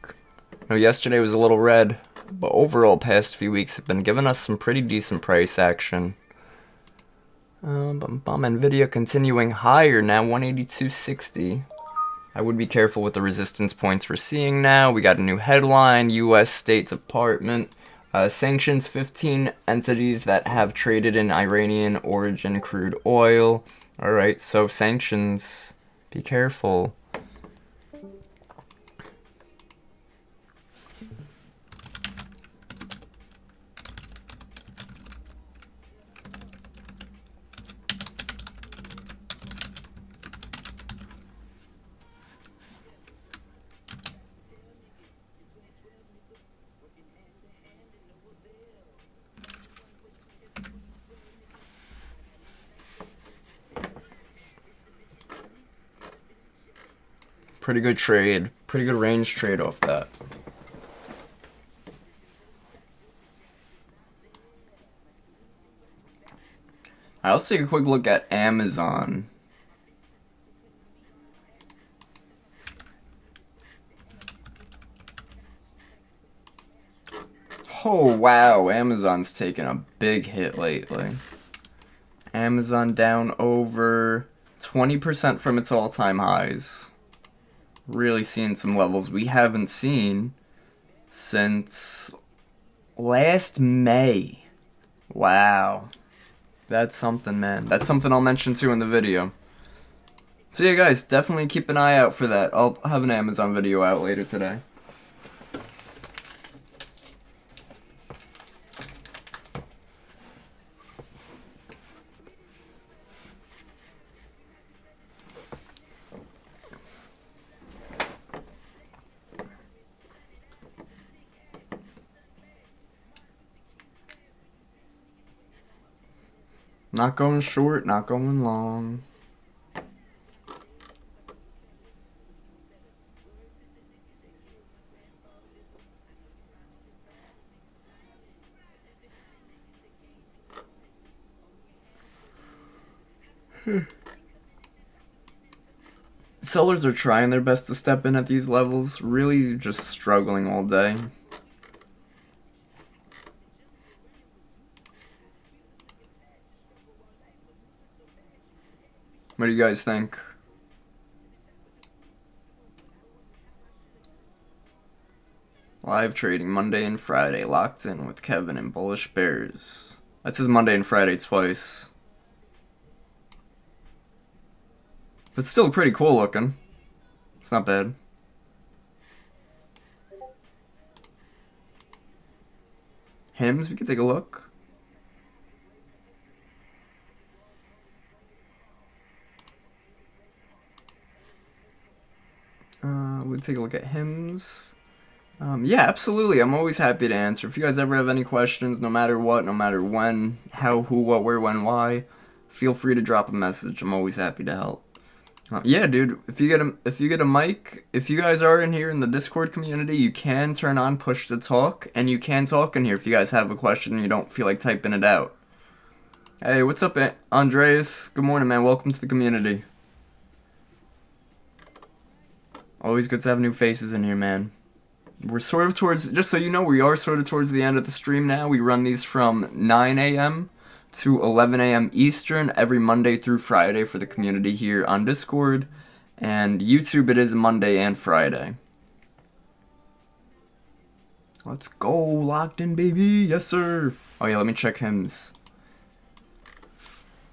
[SPEAKER 1] I know yesterday was a little red, but overall past few weeks have been giving us some pretty decent price action. Nvidia continuing higher now, 182.60. I would be careful with the resistance points we're seeing now. We got a new headline, U.S. State Department. Sanctions 15 entities that have traded in Iranian origin crude oil. Alright, so sanctions. Be careful. Pretty good trade. Pretty good range trade off that. Alright, let's take a quick look at Amazon. Oh, wow. Amazon's taken a big hit lately. Amazon down over 20% from its all-time highs. Really seeing some levels we haven't seen since last May. Wow. That's something, man. That's something I'll mention too in the video. So yeah, guys, definitely keep an eye out for that. I'll have an Amazon video out later today. Not going short, not going long. Sellers are trying their best to step in at these levels, really just struggling all day. What do you guys think? Live trading Monday and Friday, locked in with Kevin and Bullish Bears. That says Monday and Friday twice. But still pretty cool looking. It's not bad. Hymns, we could take a look. We'll take a look at hymns. Yeah, absolutely. I'm always happy to answer. If you guys ever have any questions, no matter what, no matter when, how, who, what, where, when, why, feel free to drop a message. I'm always happy to help. Yeah, dude. If you get a mic, if you guys are in here in the Discord community, you can turn on push to talk, and you can talk in here if you guys have a question and you don't feel like typing it out. Hey, what's up, Andreas? Good morning, man. Welcome to the community. Always good to have new faces in here, man. We're sort of towards, just so you know, we are sort of towards the end of the stream now. We run these from 9 a.m. to 11 a.m. Eastern every Monday through Friday for the community here on Discord. And YouTube, it is Monday and Friday. Let's go, locked in, baby. Yes, sir. Oh, yeah, let me check hymns.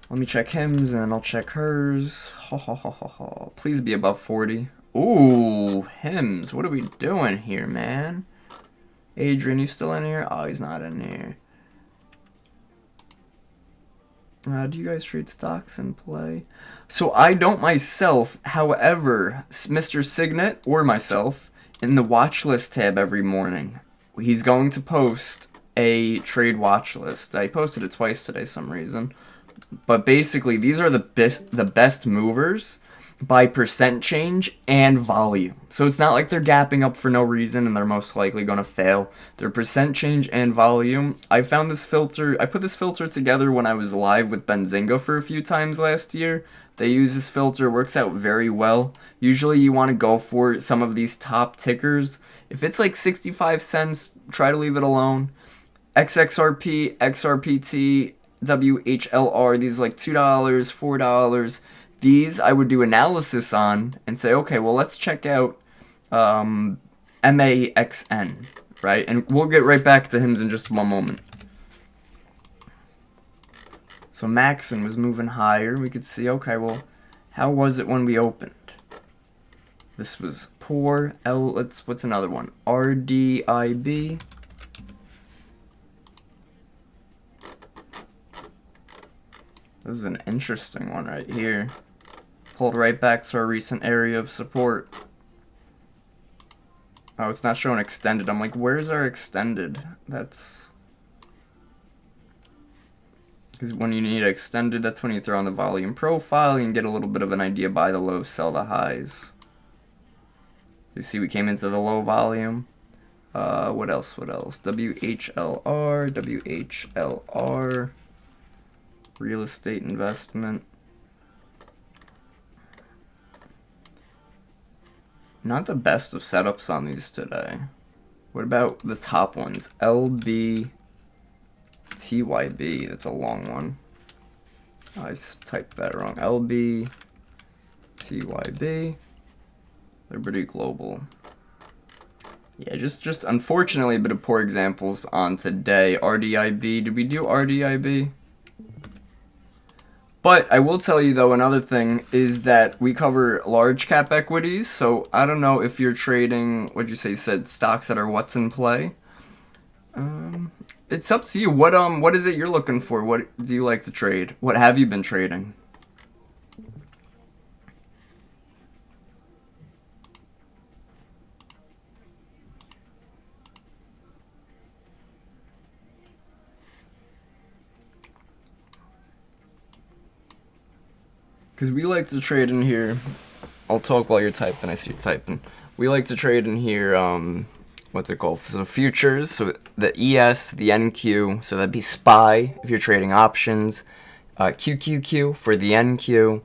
[SPEAKER 1] Let me check hymns, and I'll check hers. Ha, ha, ha, ha, ha. Please be above 40. Ooh, hymns. What are we doing here, man? Adrian, you still in here? Oh, he's not in here. Do you guys trade stocks and play? So I don't myself. However, Mr. Signet or myself in the watch list tab every morning, he's going to post a trade watch list. I posted it twice today, some reason. But basically, these are the best movers by percent change and volume. So it's not like they're gapping up for no reason and they're most likely going to fail. They're percent change and volume. I found this filter, I put this filter together when I was live with Benzinga for a few times last year. They use this filter, works out very well. Usually you want to go for some of these top tickers. If it's like 65 cents, try to leave it alone. XXRP, XRPT, WHLR, these are like $2, $4. These I would do analysis on and say, okay, well, let's check out MAXN, right? And we'll get right back to him in just one moment. So Maxon was moving higher. We could see, okay, well, how was it when we opened? This was poor. What's another one? RDIB. This is an interesting one right here. Pulled right back to our recent area of support. Oh, it's not showing extended. I'm like, where's our extended? That's... because when you need extended, that's when you throw on the volume profile. You can get a little bit of an idea, buy the lows, sell the highs. You see we came into the low volume. What else? WHLR, WHLR. Real estate investment. Not the best of setups on these today. What about the top ones? LBTYB. That's a long one. Oh, I typed that wrong. LBTYB. Liberty Global. Yeah, just unfortunately a bit of poor examples on today. RDIB. Did we do RDIB? But I will tell you, though, another thing is that we cover large cap equities. So I don't know if you're trading, what'd you say, said stocks that are what's in play. It's up to you. What is it you're looking for? What do you like to trade? What have you been trading? Because we like to trade in here. I'll talk while you're typing. I see you typing. We like to trade in here, what's it called? So futures, so the ES, the NQ, so that'd be SPY if you're trading options, QQQ for the NQ.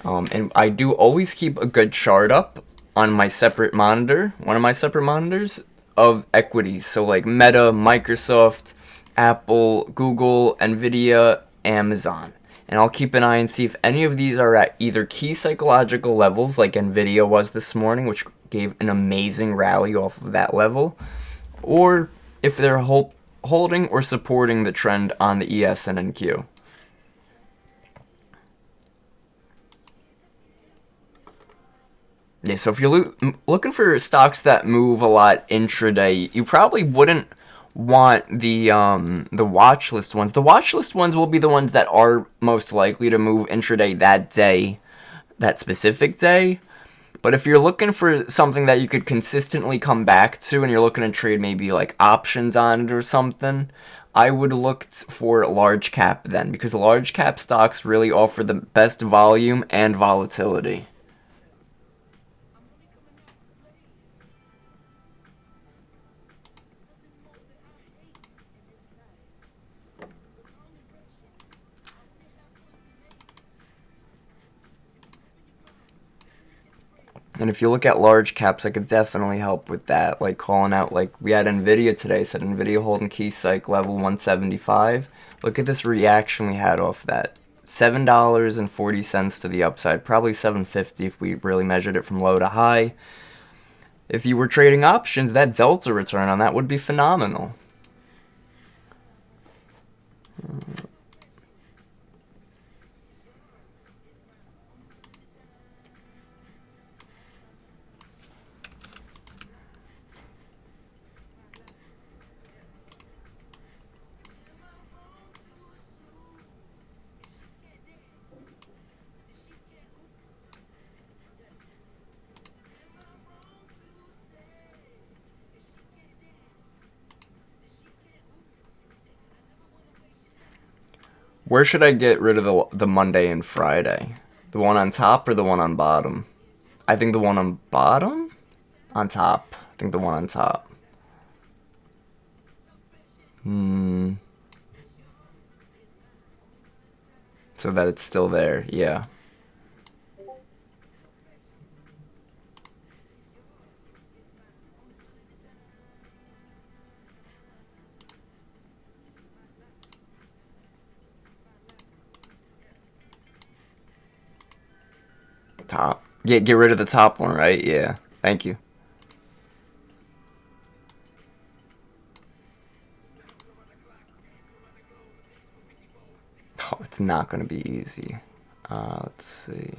[SPEAKER 1] And I do always keep a good chart up on my separate monitor, one of my separate monitors, of equities. So like Meta, Microsoft, Apple, Google, Nvidia, Amazon. And I'll keep an eye and see if any of these are at either key psychological levels, like Nvidia was this morning, which gave an amazing rally off of that level, or if they're holding or supporting the trend on the ES and NQ. Yeah, so if you're looking for stocks that move a lot intraday, you probably wouldn't want the watch list ones. The watch list ones will be the ones that are most likely to move intraday that day, that specific day. But if you're looking for something that you could consistently come back to and you're looking to trade maybe like options on it or something, I would look for large cap then, because large cap stocks really offer the best volume and volatility. And if you look at large caps, I could definitely help with that. Like calling out, like we had Nvidia today, said Nvidia holding key psych level 175. Look at this reaction we had off that. $7.40 to the upside, probably $7.50 if we really measured it from low to high. If you were trading options, that delta return on that would be phenomenal. Where should I get rid of the Monday and Friday? The one on top or the one on bottom? I think the one on bottom? On top. I think the one on top. So that it's still there, yeah. Top. Yeah, get rid of the top one, right? Yeah. Thank you. Oh, it's not going to be easy. Let's see.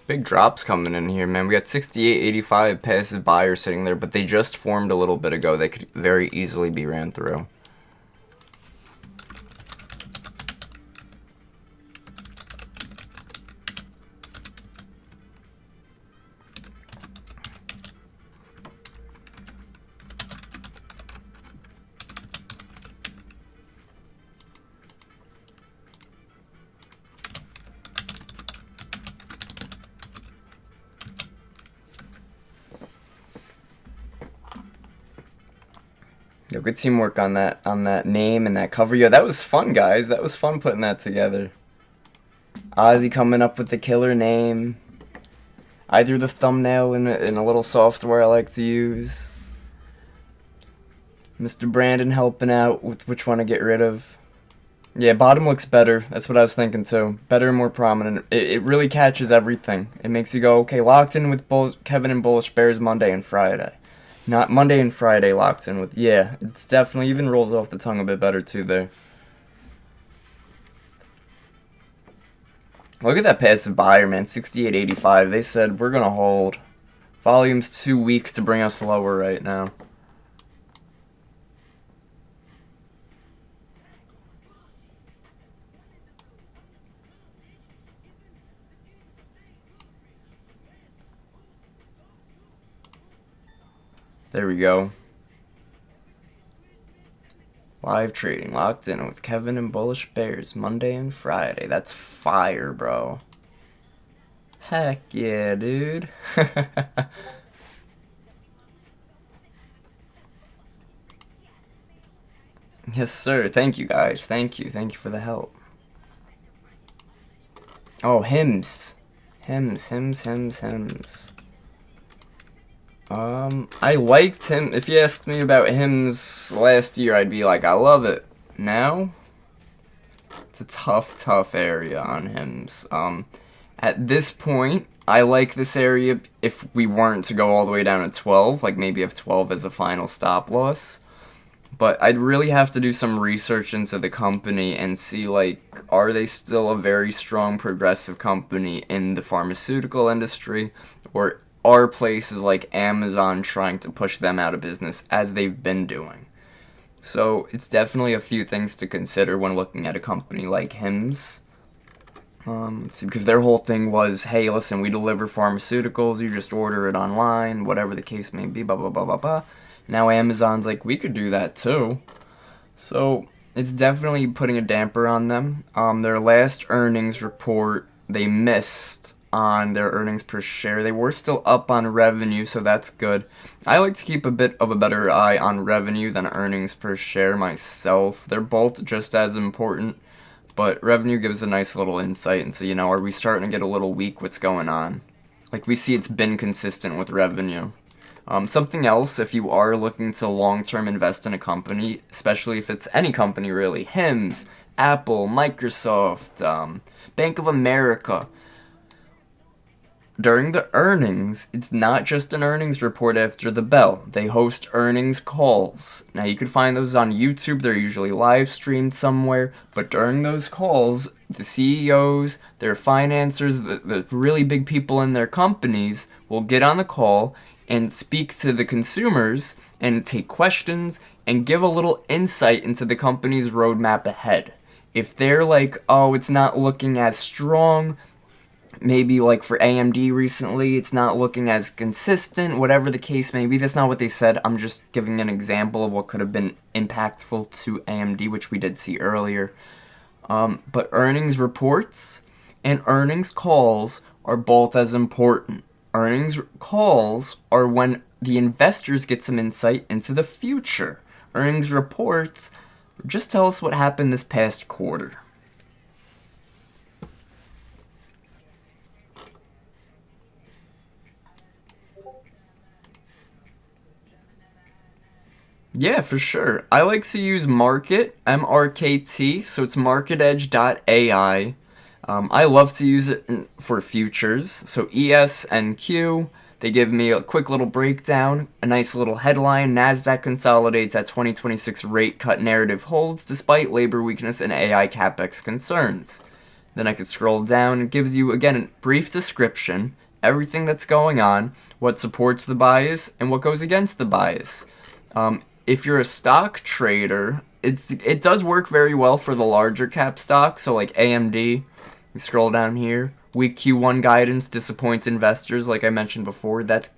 [SPEAKER 1] Big drops coming in here, man. We got 68.85 passive buyers sitting there, but they just formed a little bit ago. They could very easily be ran through. Yo, good teamwork on that name and that cover. Yo, that was fun, guys. That was fun putting that together. Ozzy coming up with the killer name. I drew the thumbnail in a little software I like to use. Mr. Brandon helping out with which one to get rid of. Yeah, bottom looks better. That's what I was thinking too. Better and more prominent. It really catches everything. It makes you go, okay, locked in with Kevin and Bullish Bears Monday and Friday. Not Monday and Friday locked in with. Yeah, it's definitely even rolls off the tongue a bit better too there. Look at that passive buyer, man. 68.85. They said we're gonna hold. Volume's too weak to bring us lower right now. There we go. Live trading locked in with Kevin and Bullish Bears Monday and Friday. That's fire, bro. Heck yeah, dude. Yes, sir. Thank you, guys. Thank you. Thank you for the help. Oh, hymns. Hymns. I liked him. If you asked me about hymns last year, I'd be like, I love it. Now, it's a tough area on hymns. At this point, I like this area if we weren't to go all the way down to 12, like maybe have 12 as a final stop loss. But I'd really have to do some research into the company and see, like, are they still a very strong progressive company in the pharmaceutical industry, or are places like Amazon trying to push them out of business as they've been doing? So it's definitely a few things to consider when looking at a company like Hims. Because their whole thing was, hey, listen, we deliver pharmaceuticals, you just order it online, whatever the case may be, blah, blah, blah, blah, blah. Now Amazon's like, we could do that too. So it's definitely putting a damper on them. Their last earnings report, they missed on their earnings per share. They were still up on revenue, so that's good. I like to keep a bit of a better eye on revenue than earnings per share myself. They're both just as important, but revenue gives a nice little insight into, you know, are we starting to get a little weak? What's going on? Like, we see it's been consistent with revenue. Something else, if you are looking to long-term invest in a company, especially if it's any company really, Hims, Apple, Microsoft, Bank of America, during the earnings, it's not just an earnings report after the bell. They host earnings calls. Now, you can find those on YouTube. They're usually live streamed somewhere. But during those calls, the CEOs, their financiers, the really big people in their companies will get on the call and speak to the consumers and take questions and give a little insight into the company's roadmap ahead. If they're like, oh, it's not looking as strong, maybe like for AMD recently, it's not looking as consistent, whatever the case may be. That's not what they said. I'm just giving an example of what could have been impactful to AMD, which we did see earlier. But earnings reports and earnings calls are both as important. Earnings calls are when the investors get some insight into the future. Earnings reports just tell us what happened this past quarter. Yeah, for sure. I like to use Market, M-R-K-T, so it's marketedge.ai. I love to use it for futures, so ES and Q. They give me a quick little breakdown, a nice little headline. NASDAQ consolidates at 2026 rate cut narrative holds despite labor weakness and AI capex concerns. Then I could scroll down. It gives you, again, a brief description, everything that's going on, what supports the bias, and what goes against the bias. If you're a stock trader, it does work very well for the larger cap stocks, so like AMD. We scroll down here. Weak Q1 guidance disappoints investors, like I mentioned before. That's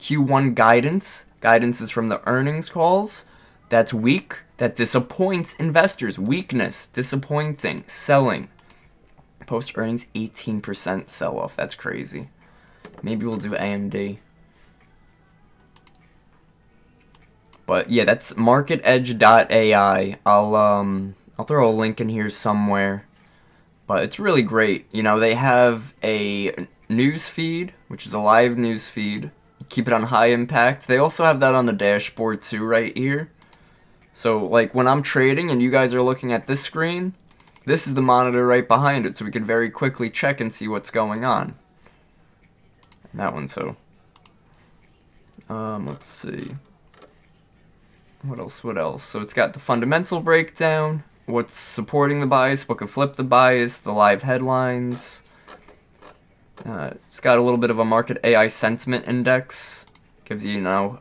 [SPEAKER 1] Q1 guidance. Guidance is from the earnings calls. That's weak. That disappoints investors. Weakness, disappointing, selling. Post earnings, 18% sell off. That's crazy. Maybe we'll do AMD. But yeah, that's marketedge.ai. I'll throw a link in here somewhere. But it's really great. You know, they have a news feed, which is a live news feed. Keep it on high impact. They also have that on the dashboard too right here. So like when I'm trading and you guys are looking at this screen, this is the monitor right behind it, so we can very quickly check and see what's going on. And that one, so let's see. What else? So it's got the fundamental breakdown, what's supporting the bias, what could flip the bias, the live headlines. It's got a little bit of a market AI sentiment index. Gives you, you know,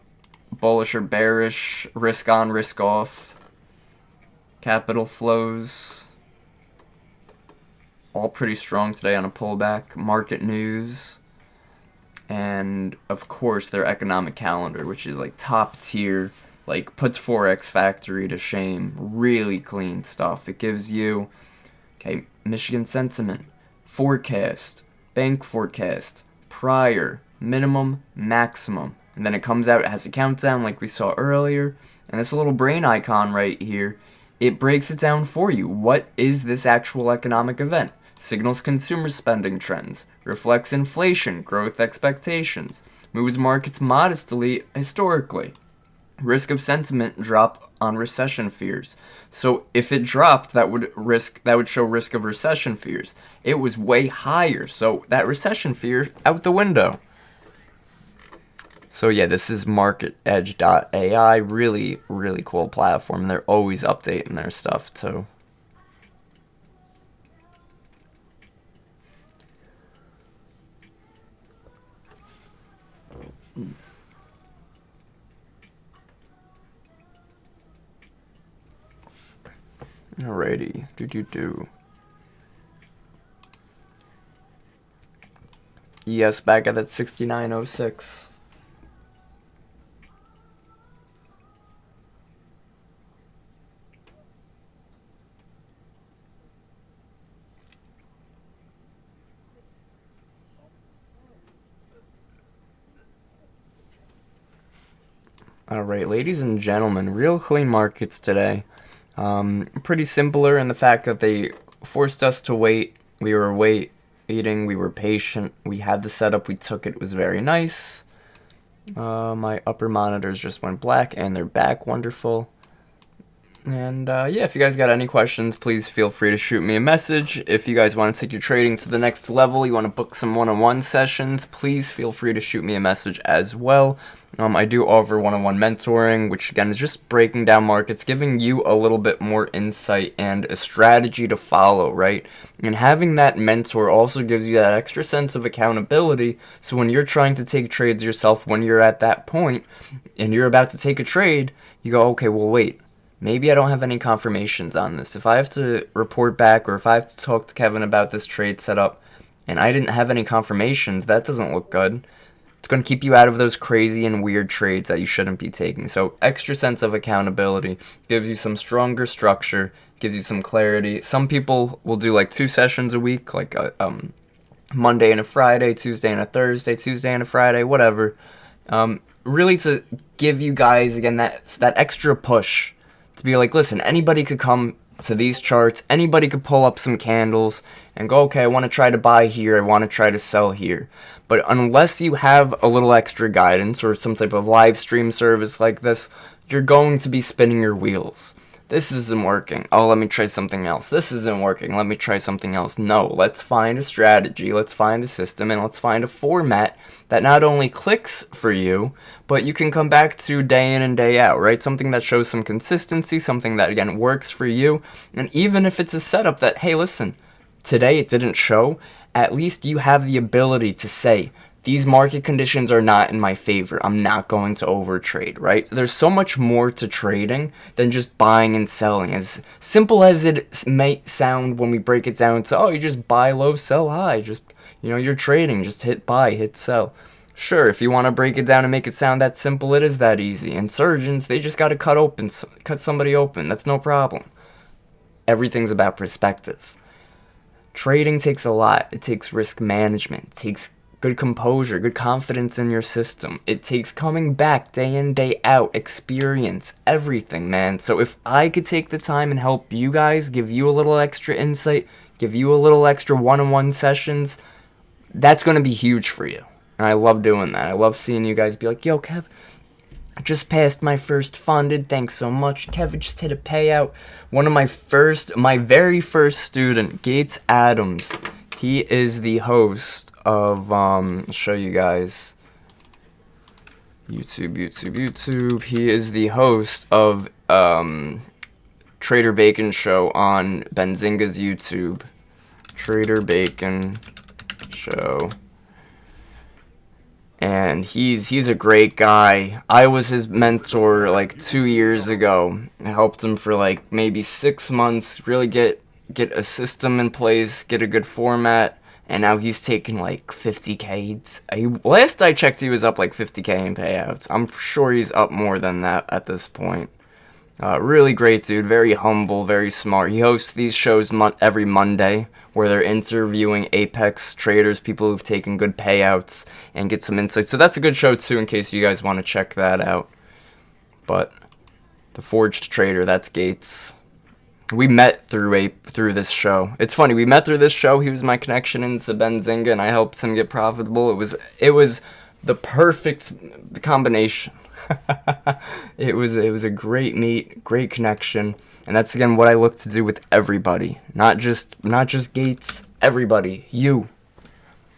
[SPEAKER 1] bullish or bearish, risk on, risk off. Capital flows. All pretty strong today on a pullback. Market news. And, of course, their economic calendar, which is, like, top tier. Like, puts Forex Factory to shame. Really clean stuff. It gives you, okay, Michigan sentiment, forecast, bank forecast, prior, minimum, maximum. And then it comes out, it has a countdown like we saw earlier. And this little brain icon right here, it breaks it down for you. What is this actual economic event? Signals consumer spending trends, reflects inflation, growth expectations, moves markets modestly historically. Risk of sentiment drop on recession fears. So if it dropped, that would show risk of recession fears. It was way higher, so that recession fear out the window. So yeah, this is marketedge.ai. Really, really cool platform. And they're always updating their stuff too. Alrighty, Yes, back at that 69.06. Alright, ladies and gentlemen, real clean markets today. Pretty simpler in the fact that they forced us to wait. We were waiting, we were patient, we had the setup, we took it, it was very nice. My upper monitors just went black and they're back, wonderful. And yeah, if you guys got any questions, please feel free to shoot me a message. If you guys want to take your trading to the next level, you want to book some one-on-one sessions, please feel free to shoot me a message as well. I do offer one-on-one mentoring, which again is just breaking down markets, giving you a little bit more insight and a strategy to follow, right? And having that mentor also gives you that extra sense of accountability, so when you're trying to take trades yourself, when you're at that point and you're about to take a trade, you go, okay, well wait, maybe I don't have any confirmations on this. If I have to report back or if I have to talk to Kevin about this trade setup and I didn't have any confirmations, that doesn't look good. It's going to keep you out of those crazy and weird trades that you shouldn't be taking. So extra sense of accountability gives you some stronger structure, gives you some clarity. Some people will do like 2 sessions a week, like Monday and a Friday, Tuesday and a Thursday, Tuesday and a Friday, whatever. Really to give you guys, again, that extra push to be like, listen, anybody could come to these charts, anybody could pull up some candles and go, okay, I want to try to buy here, I want to try to sell here. But unless you have a little extra guidance or some type of live stream service like this, you're going to be spinning your wheels. This isn't working. Oh, let me try something else. This isn't working. Let me try something else. No, let's find a strategy, let's find a system, and let's find a format that not only clicks for you, but you can come back to day in and day out, right? Something that shows some consistency, something that, again, works for you. And even if it's a setup that, hey, listen, today it didn't show, at least you have the ability to say, these market conditions are not in my favor. I'm not going to overtrade, right? There's so much more to trading than just buying and selling. As simple as it may sound when we break it down to, oh, you just buy low, sell high. Just, you know, you're trading. Just hit buy, hit sell. Sure, if you want to break it down and make it sound that simple, it is that easy. And surgeons, they just got to cut somebody open. That's no problem. Everything's about perspective. Trading takes a lot. It takes risk management. It takes good composure, good confidence in your system. It takes coming back day in, day out, experience, everything, man. So if I could take the time and help you guys, give you a little extra insight, give you a little extra one-on-one sessions, that's going to be huge for you. And I love doing that. I love seeing you guys be like, yo, Kev, I just passed my first funded. Thanks so much. Kevin just hit a payout. One of my very first student, Gates Adams. He is the host of, I'll show you guys. YouTube. He is the host of, Trader Bacon Show on Benzinga's YouTube. Trader Bacon Show. And he's a great guy. I was his mentor like 2 years ago. I helped him for like maybe 6 months, really get a system in place, get a good format, and now he's taking like 50K. Last I checked, he was up like 50K in payouts. I'm sure he's up more than that at this point. Really great dude, very humble, very smart. He hosts these shows every Monday, where they're interviewing Apex traders, people who've taken good payouts, and get some insights. So that's a good show too, in case you guys want to check that out. But the Forged Trader, that's Gates. We met through this show. It's funny, we met through this show. He was my connection into Benzinga, and I helped him get profitable. It was the perfect combination. It was a great meet, great connection. And that's, again, what I look to do with everybody. Not just Gates, everybody. You.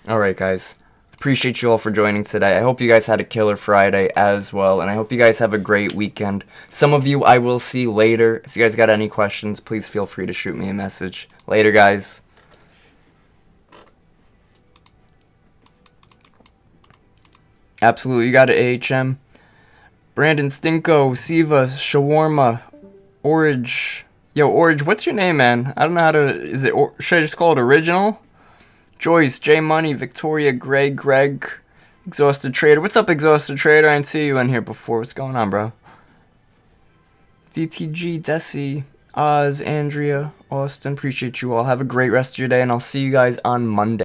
[SPEAKER 1] Alright, guys. Appreciate you all for joining today. I hope you guys had a killer Friday as well. And I hope you guys have a great weekend. Some of you I will see later. If you guys got any questions, please feel free to shoot me a message. Later, guys. Absolutely. You got it, AHM. Brandon, Stinko, Siva, Shawarma, Orage. Yo, Orage, what's your name, man? I don't know how to... should I just call it Original? Joyce, J Money, Victoria, Greg, Exhausted Trader. What's up, Exhausted Trader? I didn't see you in here before. What's going on, bro? DTG, Desi, Oz, Andrea, Austin. Appreciate you all. Have a great rest of your day, and I'll see you guys on Monday.